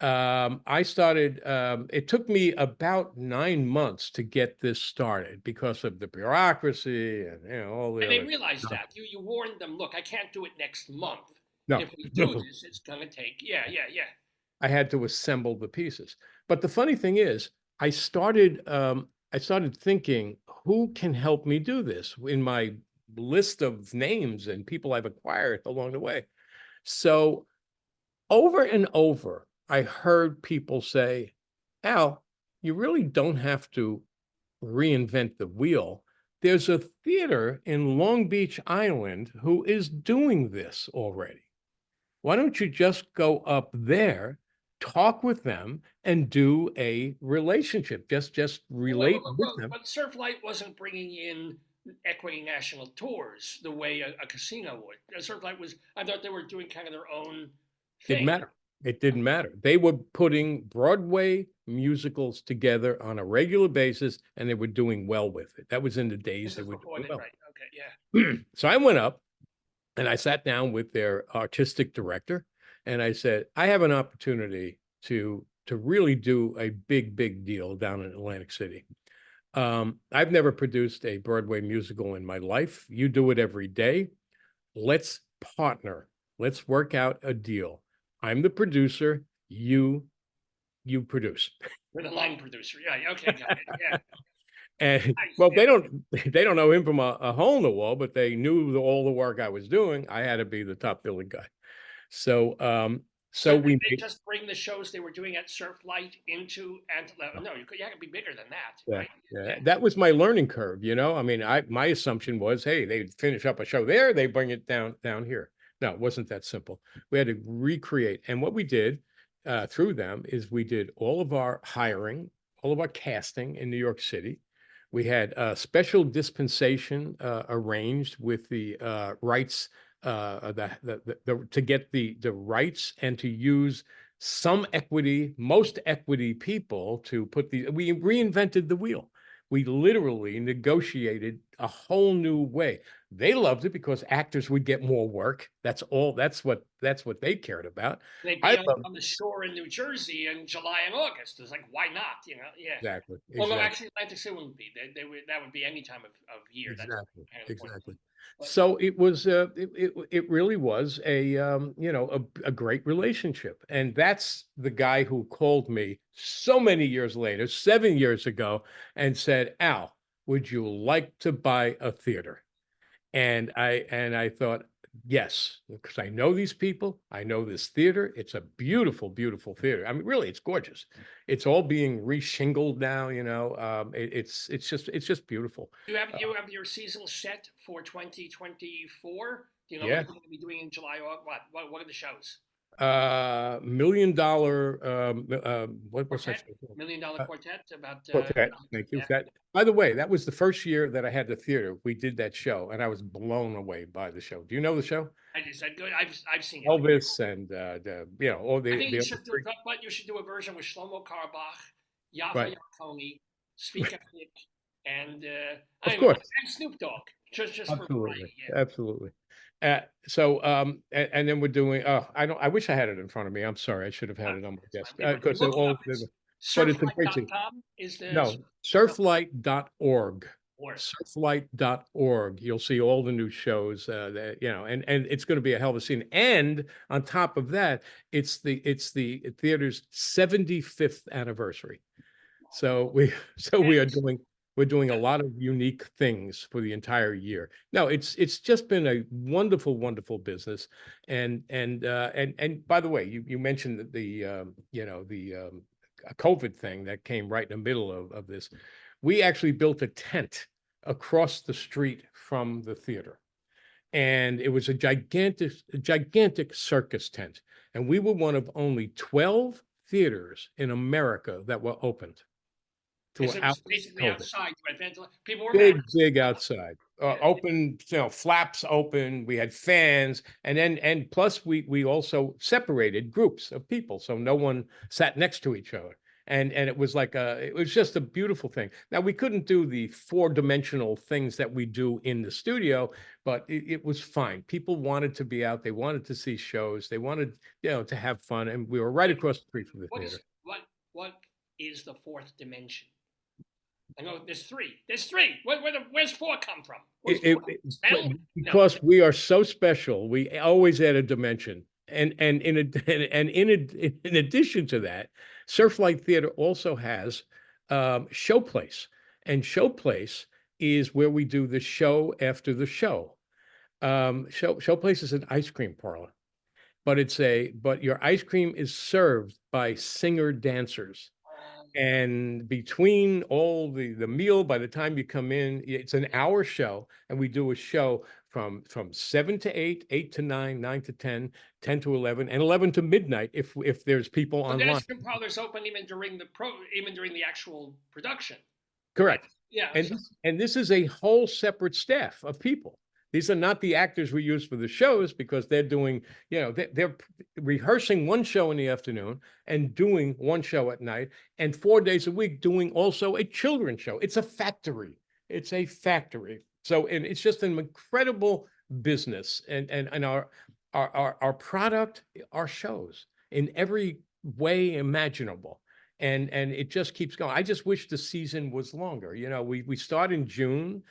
I started, it took me about 9 months to get this started because of the bureaucracy and, all the And they other realized stuff. that. You warned them, look, I can't do it next month. No, If we do no, this, it's gonna take, yeah. I had to assemble the pieces. But the funny thing is, I started thinking, who can help me do this in my list of names and people I've acquired along the way. So over and over, I heard people say, Al, you really don't have to reinvent the wheel. There's a theater in Long Beach Island who is doing this already. Why don't you just go up there, talk with them, and do a relationship? Just relate with them. But Surflight wasn't bringing in equity national tours the way a casino would. Surflight was, I thought they were doing kind of their own Didn't thing. matter. It didn't matter. They were putting Broadway musicals together on a regular basis, and they were doing well with it. That was in the days This they is were before doing that, well. right? Okay, yeah. So I went up and I sat down with their artistic director, and I said, I have an opportunity to really do a big deal down in Atlantic City. I've never produced a Broadway musical in my life. You do it every day. Let's partner. Let's work out a deal. I'm the producer. You produce. You're the line producer. Yeah, okay, got it. Yeah. And Nice, well, yeah. they don't know him from a hole in the wall, but they knew all the work I was doing. I had to be the top billing guy. So So we they made, just bring the shows they were doing at Surflight into, and no, you had to be bigger than that, yeah, right? yeah, that was my learning curve, I mean, my assumption was, hey, they'd finish up a show there, they bring it down here. No, it wasn't that simple. We had to recreate. And what we did through them is we did all of our hiring, all of our casting in New York City. We had a special dispensation arranged with the rights, to get the rights and to use some equity, most equity people to put we reinvented the wheel. We literally negotiated a whole new way. They loved it because actors would get more work. That's all. That's what they cared about. They'd I be loved on the shore in New Jersey in July and August. It's like, why not? You know, yeah. exactly, Although exactly. actually, Atlantic City wouldn't be. That would be any time of year. That's Exactly, kind of the point. exactly. But So it was, it really was a, you know, a great relationship. And that's the guy who called me so many years later, 7 years ago, and said, Al, would you like to buy a theater? And I thought, yes, because I know these people, I know this theater. It's a beautiful, beautiful theater. I mean, really, it's gorgeous. It's all being reshingled now, you know. It's just beautiful. you have your season set for 2024. Do you know what Yeah. you're going to be doing in July or what are the shows? Million Dollar, what's that Quartet, show called? $1 Million Quartet about Quartet. Thank you. yeah. That, by the way, that was the first year that I had the theater. We did that show, and I was blown away by the show. Do you know the show? Is that good? I've seen it. Elvis and you know, all I the think you other should do, three. but you should do a version with Shlomo Karbach, Yafa Right. Yarkoni, Svika Pick, and I Of don't know, course. and Snoop Dogg, just for Absolutely. variety. Yeah. Absolutely. So and then we're doing, I wish I had it in front of me. I'm sorry. I should have had it on my That's desk. fine. But Because they're look it all, up. It's but it's a great thing. surflight.com is the No, no, surflight.org. or Surflight.org. You'll see all the new shows that, you know, and it's going to be a hell of a scene. And on top of that, it's the theater's 75th anniversary. So we're doing a lot of unique things for the entire year. No, it's just been a wonderful, wonderful business. And by the way, you mentioned that you know, the COVID thing that came right in the middle of this. We actually built a tent across the street from the theater, and it was a gigantic circus tent. And we were one of only 12 theaters in America that were opened because it throughout was basically COVID. outside. You had people were Big outside, Yeah. open, you know, flaps open. We had fans, and plus we also separated groups of people, so no one sat next to each other. And it was like it was just a beautiful thing. Now we couldn't do the four-dimensional things that we do in the studio, but it was fine. People wanted to be out. They wanted to see shows. They wanted, you know, to have fun, and we were right across the street from the theater. What is the fourth dimension? I know there's three. There's three. Where's four come from? Where's four? Smell? No. Because we are so special, we always add a dimension. And in addition to that, Surflight Theater also has Showplace, and Showplace is where we do the show after the show. Showplace is an ice cream parlor, but your ice cream is served by singer dancers. And between all the meal, by the time you come in, it's an hour show, and we do a show from 7 to 8, 8 to 9, 9 to 10, 10 to 11, and 11 to midnight if there's people So the online. ice cream parlor's open even during the actual production. Correct. Yeah. And this is a whole separate staff of people. These are not the actors we use for the shows, because they're doing, you know, they're rehearsing one show in the afternoon and doing one show at night, and 4 days a week doing also a children's show. It's a factory. It's a factory. So, and it's just an incredible business, and our product, our shows in every way imaginable. And it just keeps going. I just wish the season was longer. You know, we start in June.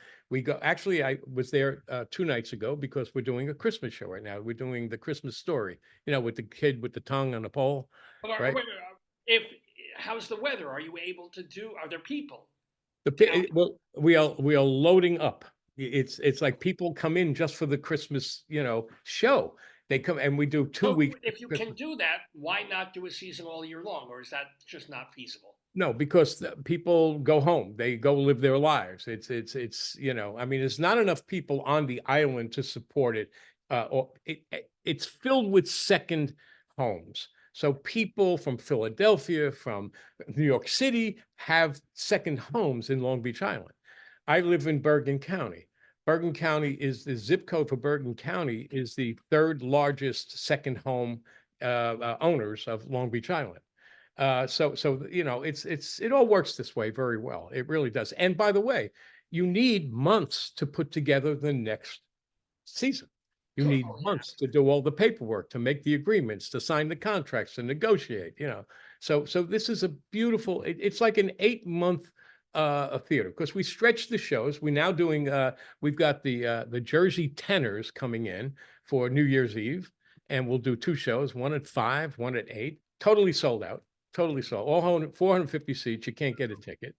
Actually, I was there 2 nights ago because we're doing a Christmas show right now. We're doing the Christmas Story, you know, with the kid with the tongue on the pole, right? How's the weather? Are you able to do? Are there people? Well, we are loading up. It's like people come in just for the Christmas, you know, show. They come, and we do 2 weeks. If you can do that, why not do a season all year long, or is that just not feasible? No, because people go home. They go live their lives. It's you know, I mean, there's not enough people on the island to support it. Or it's filled with second homes. So people from Philadelphia, from New York City have second homes in Long Beach Island. I live in Bergen County. Bergen County is the zip code for Bergen County is the third largest second home owners of Long Beach Island. So you know, it all works this way very well. It really does. And by the way, you need months to put together the next season. You Sure. need Oh, yeah. months to do all the paperwork, to make the agreements, to sign the contracts, to negotiate, you know. So this is a beautiful, it's like an 8-month a theater, because we stretch the shows. We now doing we've got the Jersey Tenors coming in for New Year's Eve, and we'll do 2 shows, one at 5, one at 8, totally sold out. Totally sold. All 450 seats. You can't get a ticket.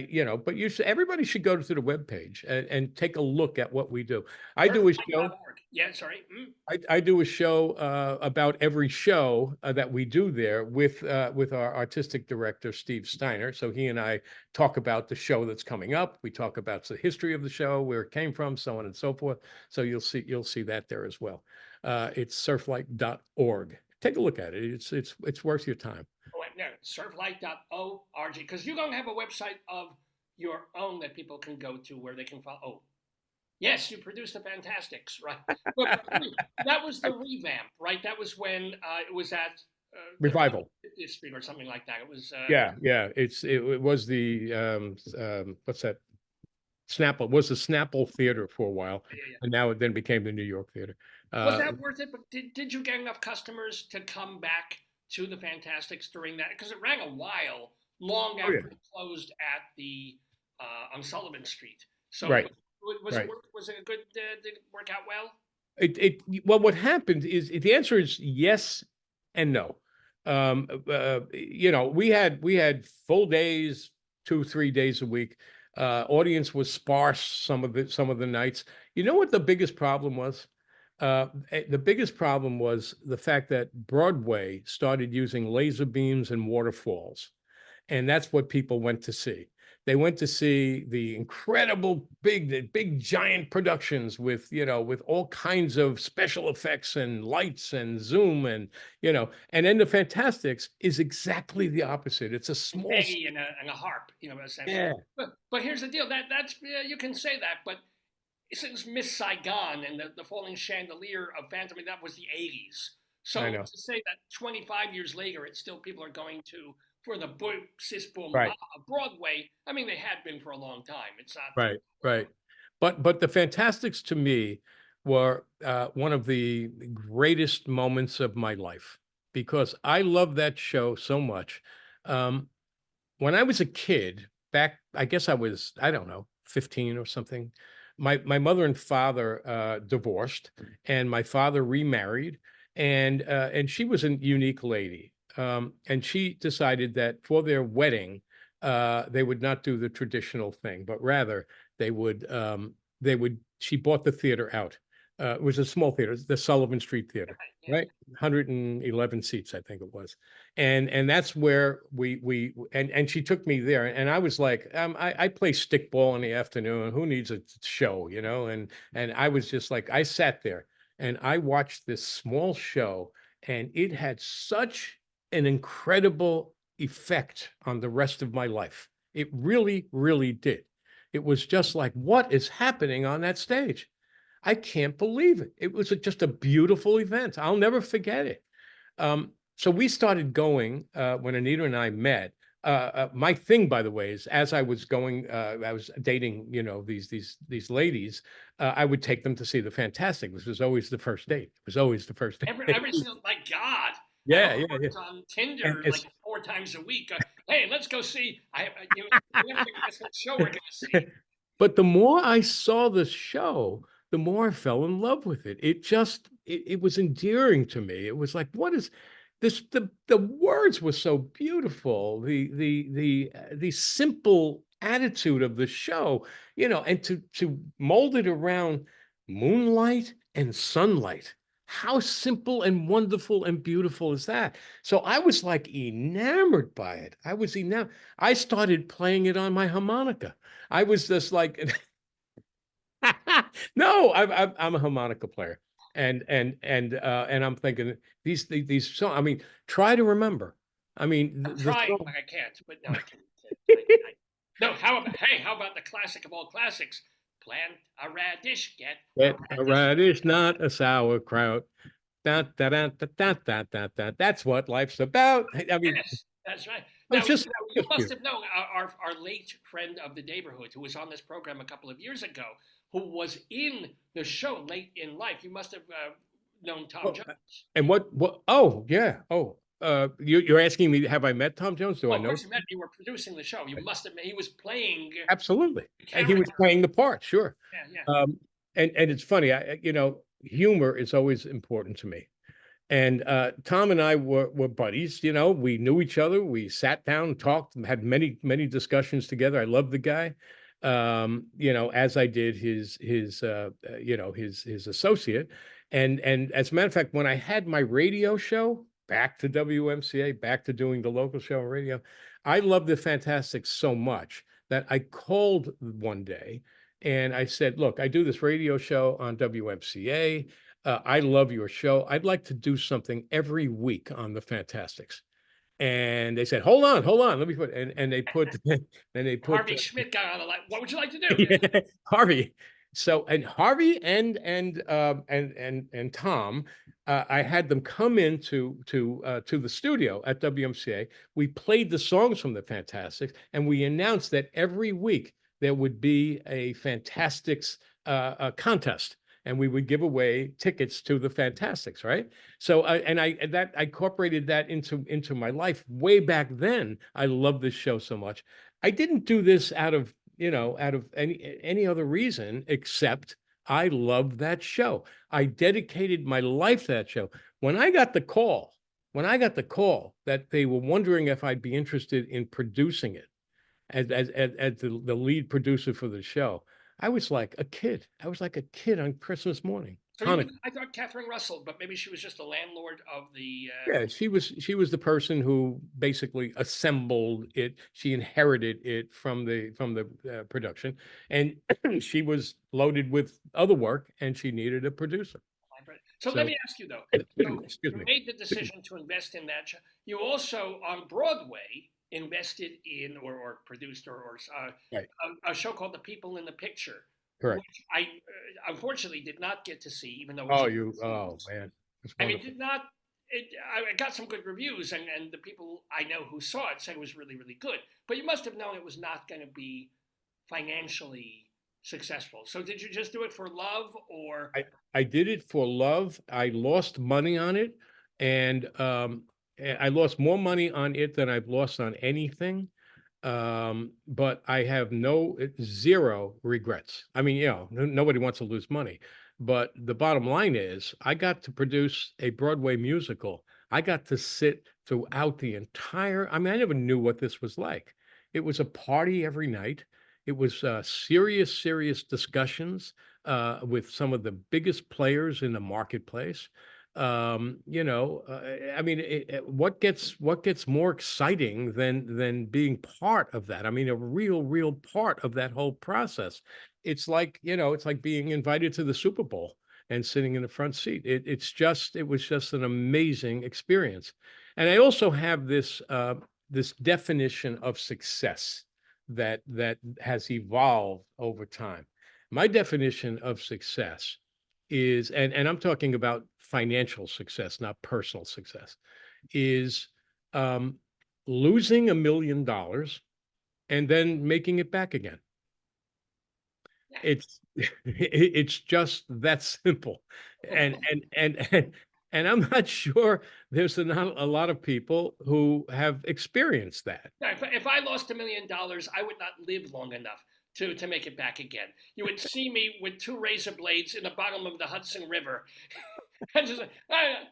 You know, but everybody should go to the webpage and take a look at what we do. I do a show. Surflight.org. Yeah, sorry. I do a show about every show that we do there with our artistic director, Steve Steiner. So he and I talk about the show that's coming up. We talk about the history of the show, where it came from, so on and so forth. So you'll see that there as well. It's surflight.org. Take a look at it. It's worth your time. Oh, no, surflight.org, because you don't have a website of your own that people can go to where they can follow. Oh, yes, you produced the Fantasticks, right? But that was the revamp, right? That was when it was at Revival 50th Street or something like that. It was yeah. It was the what's that? Snapple. It was the Snapple Theater for a while, yeah. and now it then became the New York Theater. Was that worth it? But did you get enough customers to come back to the Fantasticks during that? Because it ran a while, long after it closed at the on Sullivan Street. So right. Was it a good? Did it work out well? Well, what happened is the answer is yes and no. You know, we had full days, 2-3 days a week. Audience was sparse some of the nights. You know what the biggest problem was? The biggest problem was the fact that Broadway started using laser beams and waterfalls, and that's what people went to see. They went to see the incredible big giant productions with, you know, with all kinds of special effects and lights and zoom, and, you know, and then the Fantasticks is exactly the opposite. It's a small Peggy and a harp, you know, essentially. Yeah. But here's the deal. That's you can say that, but since Miss Saigon and the Falling Chandelier of Phantom, I mean, that was the 80s. So to say that 25 years later, it's still people are going to for the sis boom Broadway. I mean, they had been for a long time. It's not right. But the Fantasticks to me were one of the greatest moments of my life, because I love that show so much. When I was a kid, back, I guess I was, I don't know, 15 or something. My mother and father divorced, and my father remarried, and she was a unique lady. And she decided that for their wedding, they would not do the traditional thing, but rather they would, she bought the theater out. It was a small theater, the Sullivan Street Theater, right? 111 seats, I think it was. And that's where and she took me there, and I was like, I play stickball in the afternoon. Who needs a show, you know? And I was just like, I sat there and I watched this small show, and it had such an incredible effect on the rest of my life. It really, really did. It was just like, what is happening on that stage? I can't believe it. It was just a beautiful event. I'll never forget it. So we started going when Anita and I met. My thing, by the way, is as I was going, I was dating, you know, these ladies. I would take them to see the Fantastic. This was always the first date. It was always the first date. Every single, my God. Yeah. On Tinder like 4 times a week. Hey, let's go see. You know, what show we're going to see. But the more I saw the show, the more I fell in love with it. It was endearing to me. It was like, what is this? The words were so beautiful. The simple attitude of the show, you know, and to mold it around moonlight and sunlight. How simple and wonderful and beautiful is that? So I was like enamored by it. I started playing it on my harmonica. I was just like, no, I'm a harmonica player, and I'm thinking these songs. I mean, try to remember. I mean, I'm trying, but I can't. But no, I can't. No, how about the classic of all classics? Plant a radish, get a radish, not a sauerkraut. Da, da, da, da, da, da, da, da. That's what life's about. I mean, yes. That's right. It Now, was just, you just must beautiful. have known our late friend of the neighborhood who was on this program a couple of years ago, who was in the show late in life. You must have known Tom Well, Jones. and oh, yeah. Oh, you're asking me, have I met Tom Jones? Do Oh, I of know? course, you met. You were producing the show. You must have. He was playing Absolutely. the And he was character. playing the part, sure. Yeah, yeah. And it's funny, humor is always important to me. And Tom and I were buddies, we knew each other. We sat down, talked, had many discussions together. I love the guy. As I did his associate. And as a matter of fact, when I had my radio show, back to WMCA, back to doing the local show on radio, I loved the Fantasticks so much that I called one day and I said, look, I do this radio show on WMCA. I love your show. I'd like to do something every week on the Fantastics. And they said, hold on, let me put, and they put, and they put Harvey Schmidt got on the line. What would you like to do? yeah, Harvey. So, and Harvey and Tom, I had them come to the studio at WMCA. We played the songs from the Fantastics, and we announced that every week there would be a Fantastics contest, and we would give away tickets to the Fantastics, right? So, I incorporated that into my life way back then. I love this show so much. I didn't do this out of any other reason except I loved that show. I dedicated my life to that show. When I got the call, that they were wondering if I'd be interested in producing it as the lead producer for the show, I was like a kid. I was like a kid on Christmas morning, So Hanukkah. I thought Catherine Russell, but maybe she was just the landlord of the. Yeah, she was the person who basically assembled it. She inherited it from the production, and she was loaded with other work, and she needed a producer. Library. So let So, me ask you though. So excuse you me. made the decision to invest in that. You also on Broadway invested in or produced or Right. a show called The People in the Picture, Correct. which I unfortunately did not get to see, even though it Oh, was. man, it's I mean, wonderful. did not. I got some good reviews, and the people I know who saw it said it was really, really good. But you must have known it was not going to be financially successful. So did you just do it for love, or I did it for love. I lost money on it, and I lost more money on it than I've lost on anything. But I have zero regrets. I mean, nobody wants to lose money, but the bottom line is I got to produce a Broadway musical. I got to sit throughout the entire, I mean, I never knew what this was like. It was a party every night. It was serious discussions with some of the biggest players in the marketplace. I mean, what gets more exciting than being part of that? I mean, a real part of that whole process. It's like being invited to the Super Bowl and sitting in the front seat. It was just an amazing experience. And I also have this definition of success that has evolved over time. My definition of success is, and I'm talking about financial success, not personal success, is um, losing $1 million and then making it back again. It's it's just that simple, and and I'm not sure there's not a lot of people who have experienced that. if I lost $1 million, I would not live long enough to make it back again. You would see me with two razor blades in the bottom of the Hudson River, and just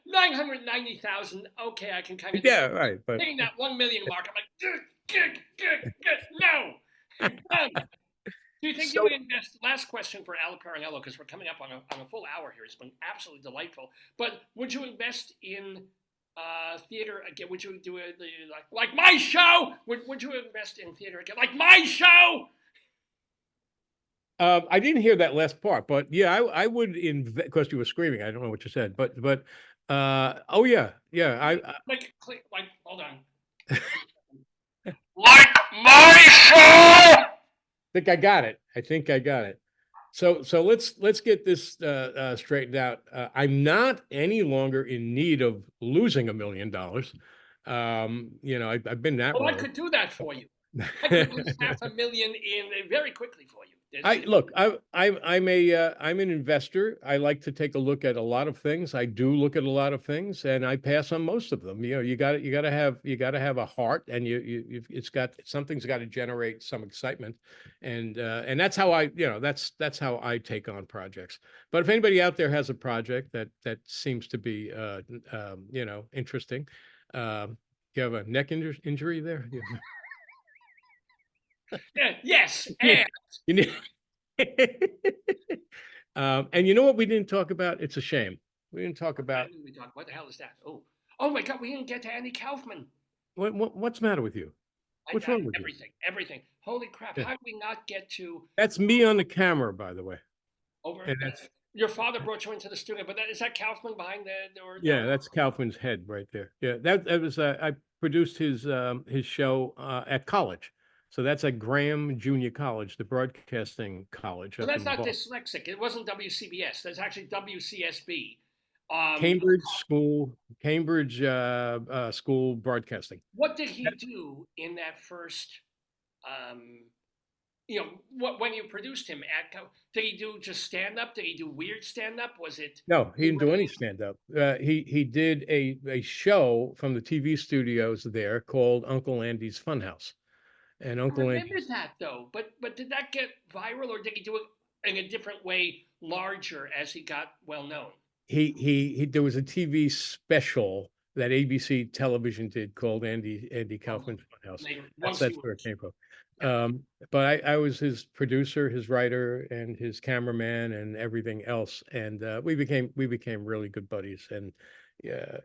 990,000. Okay, I can kind of Yeah, right. But hitting that 1 million mark. I'm like, no, done. Do you think you so would invest? Last question for Al PARINELLO, because we're coming up on a full hour here. It's been absolutely delightful. But would you invest in theater again? Would you do it like my show? Would you invest in theater again, like my show? I didn't hear that last part, but yeah, I would invest because you were screaming. I don't know what you said, but oh yeah, Like hold on. Like my show. I think I got it. So let's get this straightened out. I'm not any longer in need of losing $1 million. You know, I've been that Well, I road. could do that for you. I could lose $500,000 in very quickly for you. I'm an investor. I like to take a look at a lot of things. I do look at a lot of things, and I pass on most of them. You know, you got to have a heart, and something's got to generate some excitement, and that's how that's how I take on projects. But if anybody out there has a project that seems to be interesting, you have a neck injury there. Yeah, yes, You and need. And you know what we didn't talk about? It's a shame. We didn't talk about what the hell is that? Oh my God, we didn't get to Andy Kaufman. what's the matter with you? What's wrong with you? Everything. Holy crap! Yeah. How did we not get to That's me on the camera, by the way. over? And that's Your father brought you into the studio, but is that Kaufman behind the or yeah, no? that's Kaufman's head right there. Yeah, that was I produced his show at college. So that's at Graham Junior College, the broadcasting college So up that's in not Boston. dyslexic. It wasn't WCBS. That's actually WCSB. Cambridge School Broadcasting. What did he do in that first? Um, when you produced him did he do just stand up? Did he do weird stand up? Was it? No, he didn't do any stand up. He did a show from the TV studios there called Uncle Andy's Funhouse. And I Uncle remember Andy's that though, but did that get viral or did he do it in a different way, larger as he got well known? he there was a TV special that ABC television did called Andy Kaufman's Funhouse. That's where it came from. But I was his producer, his writer, and his cameraman, and everything else. And we became really good buddies. And yeah.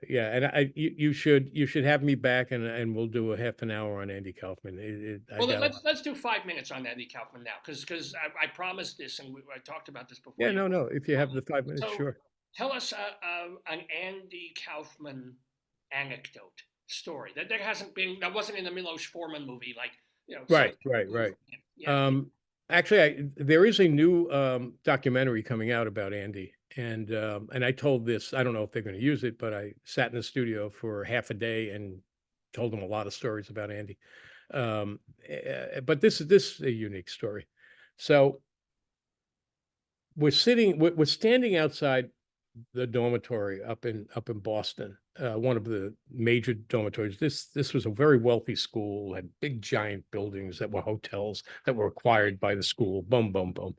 And you should have me back, and we'll do a half an hour on Andy Kaufman. I Well, got let's do 5 minutes on Andy Kaufman now, because I promised this and I talked about this before. yeah, no. If you have the 5 minutes, So sure. tell us an Andy Kaufman anecdote story that wasn't in the Milos Forman movie, like Right. Yeah. Actually, there is a new documentary coming out about Andy, and I told this. I don't know if they're going to use it, but I sat in the studio for half a day and told them a lot of stories about Andy. But this is a unique story. So we're standing outside the dormitory up in Boston, one of the major dormitories. This was a very wealthy school, had big giant buildings that were hotels that were acquired by the school. Boom, boom, boom.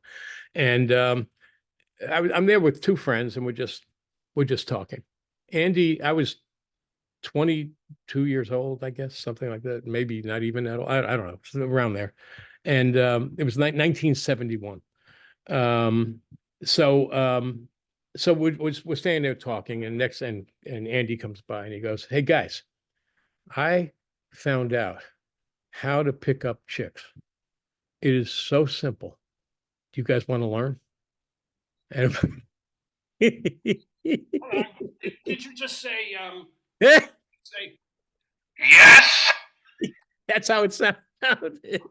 And I'm there with two friends, and we're just talking. Andy, I was 22 years old, I guess, something like that. Maybe not even that old. I don't know, around there. And it was 1971. Um, so so we're standing there talking, and Andy comes by and he goes, "Hey guys, I found out how to pick up chicks. It is so simple. Do you guys want to learn?" And Hold on. Did you just say yes? that's how it sounded.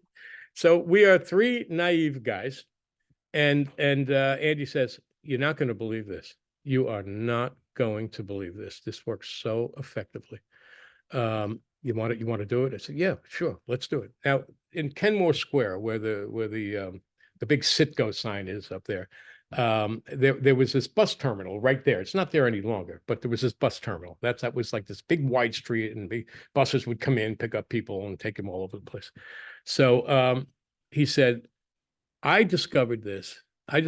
So we are three naive guys, and Andy says, "You're not going to believe this. You are not going to believe this. This works so effectively. You want to do it?" I said, "Yeah, sure, let's do it." Now in Kenmore Square, where the big Citgo sign is up there, there was this bus terminal right there. It's not there any longer, but there was this bus terminal. That was like this big wide street, and the buses would come in, pick up people, and take them all over the place. So he said, I discovered this, and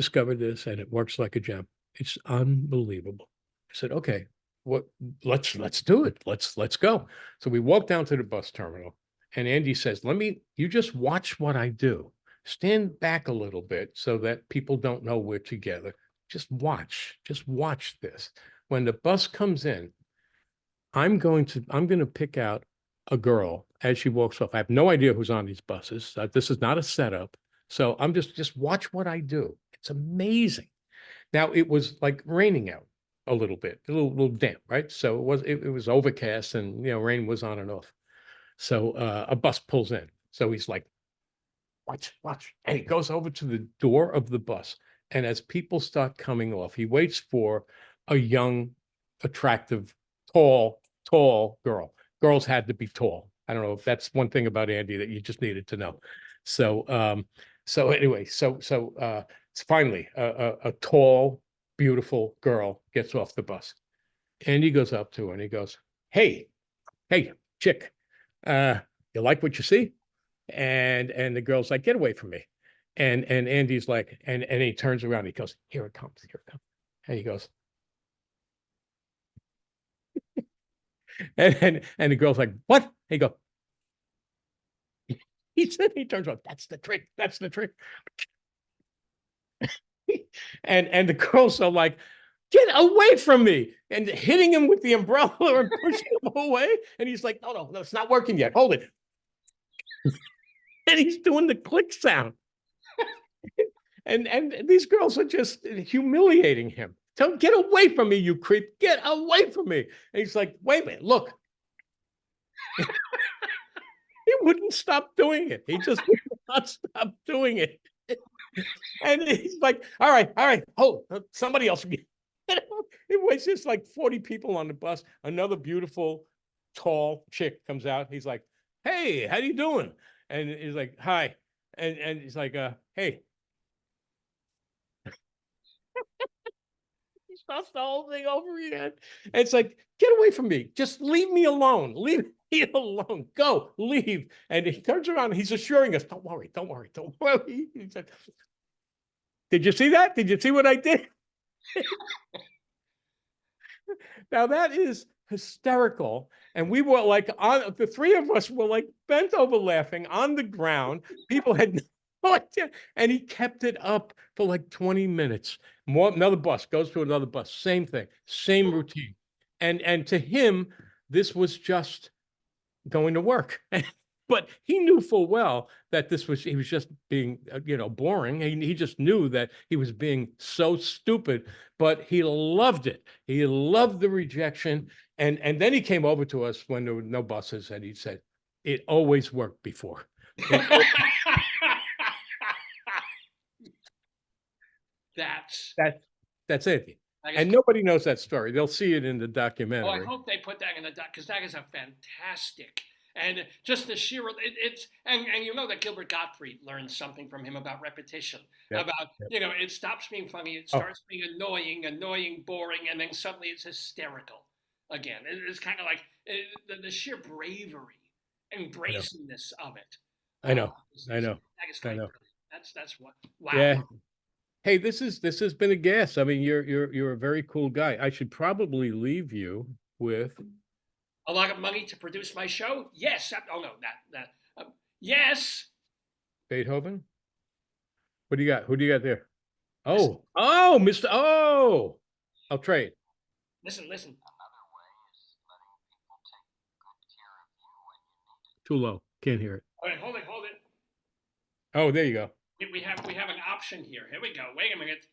it works like a gem. It's unbelievable." I said, "Okay, let's do it. Let's go." So we walked down to the bus terminal, and Andy says, you just watch what I do. Stand back a little bit so that people don't know we're together. Just watch this. When the bus comes in, I'm going to pick out a girl as she walks off. I have no idea who's on these buses. This is not a setup. So I'm just watch what I do. It's amazing. Now it was like raining out a little bit, a little damp, right? So it was overcast, and rain was on and off. So a bus pulls in. So he's like, watch. And he goes over to the door of the bus. And as people start coming off, he waits for a young, attractive, tall girl girls had to be tall. I don't know if that's one thing about Andy that you just needed to know. So, so anyway, it's finally a tall, beautiful girl gets off the bus. Andy goes up to her and he goes, "Hey, hey, chick, you like what you see?" And the girl's like, "Get away from me." And Andy's like, and he turns around, he goes, "Here it comes, here it comes." And he goes, and the girl's like, "What?" And he goes, he said, he turns around, "That's the trick, that's the trick." And the girls are like, "Get away from me," and hitting him with the umbrella and pushing him away. And he's like, no, it's not working yet. Hold it. And he's doing the click sound. And these girls are just humiliating him. Tell him, "Get away from me, you creep. Get away from me." And he's like, "Wait a minute, look." He wouldn't stop doing it. He just would not stop doing it. And he's like, all right, hold, somebody else. It was just like 40 people on the bus. Another beautiful, tall chick comes out. He's like, "Hey, how you doing?" And he's like, "Hi." And he's like, "Hey." He starts the whole thing over again. And it's like, "Get away from me. Just leave me alone. Leave me alone. Go, leave." And he turns around and he's assuring us, don't worry, don't worry, don't worry. He said, "Did you see that? Did you see what I did?" Now that is hysterical. And we were like, the three of us were like bent over laughing on the ground. People had no idea. And he kept it up for like 20 minutes. Another bus goes to another bus. Same thing, same routine. And to him, this was just going to work. But he knew full well that he was just being, boring. He just knew that he was being so stupid, but he loved it. He loved the rejection. And then he came over to us when there were no buses and he said, "It always worked before." That's it. And nobody knows that story. They'll see it in the documentary. Oh, I hope they put that in the doc, because that is a fantastic. And just the sheer, and that Gilbert Gottfried learned something from him about repetition. Yep. About, it stops being funny, it starts being annoying, boring, and then suddenly it's hysterical again. It's kind of like the sheer bravery and brazeness of it. I know. That is kind of brilliant. That's what. Wow. Yeah. Hey, this has been a gas. I mean, you're a very cool guy. I should probably leave you with a lot of money to produce my show. Yes. Oh no, yes. Beethoven. What do you got? Who do you got there? Oh, Mr. Oh, I'll trade. Listen. Another way is letting people take good care of you when you need it. Too low. Can't hear it. All right, hold it. Oh, there you go. We have an option here. Here we go. Wait a minute.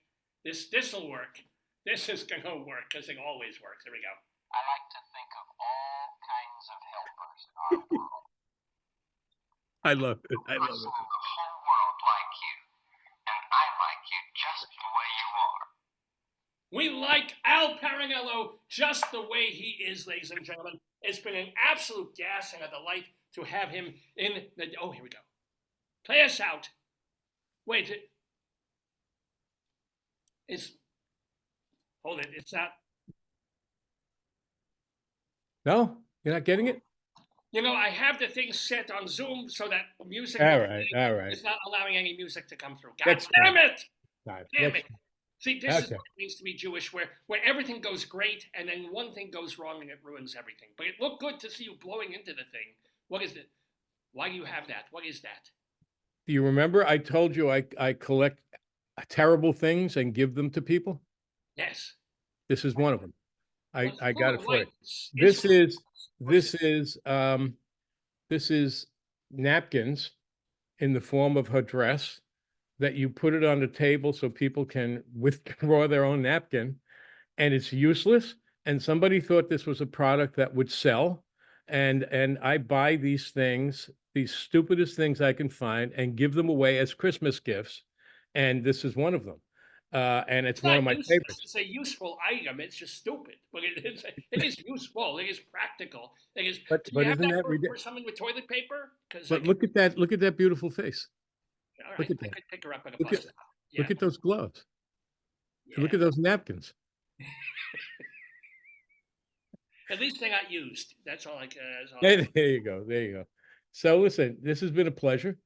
This'll work. This is gonna work because it always works. Here we go. I like to think of all kinds of helpers in our world. I love it. The whole world like you, and I like you just the way you are. We like Al PARINELLO just the way he is, ladies and gentlemen. It's been an absolute gas and a delight to have him in the. Oh, here we go. Play us out. Wait, hold it, it's not. No, you're not getting it? I have the thing set on Zoom so that music. All right. It's not allowing any music to come through. God damn it! Damn it. See, this is what it means to be Jewish, where everything goes great and then one thing goes wrong and it ruins everything. But it looked good to see you blowing into the thing. What is it? Why do you have that? What is that? Do you remember I told you I collect terrible things and give them to people? Yes. This is one of them. I got it for you. This is napkins in the form of her dress that you put it on the table so people can withdraw their own napkin, and it's useless. And somebody thought this was a product that would sell. And I buy these things, these stupidest things I can find, and give them away as Christmas gifts. And this is one of them. and it's It's one not of my useless. favorites. It's a useful item. It's just stupid. But it is useful. It is practical. It is. Do you But have isn't that that for someone with toilet paper? Because But look at that beautiful face. all right, Look at I that. could pick her up at a Look bus at stop. Yeah, look at those gloves. yeah. And look at those napkins. At least they got used. That's all I can. That's all There you go. There you go. So listen, this has been a pleasure.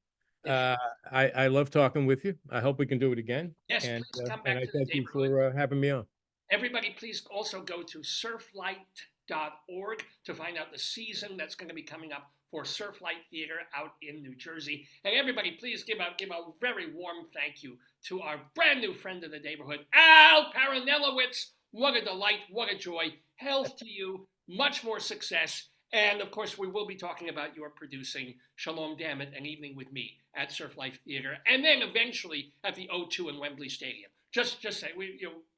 Yes. I love talking with you. I hope we can do it again. Yes, And please come and back I to the thank you neighborhood. for having me on. Everybody, please also go to surflight.org to find out the season that's going to be coming up for Surflight Theater out in New Jersey. And everybody, please give a very warm thank you to our brand new friend in the neighborhood, Al PARINELLOwitz. What a delight, what a joy. Health to you, much more success. And of course, we will be talking about your producing Shalom Dammit, An Evening with Me at Surflight Theater, and then eventually at the O2 in Wembley Stadium. Just say,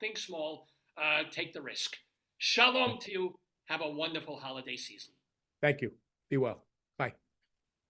think small, take the risk. Shalom to you. Have a wonderful holiday season. Thank you. Be well. Bye.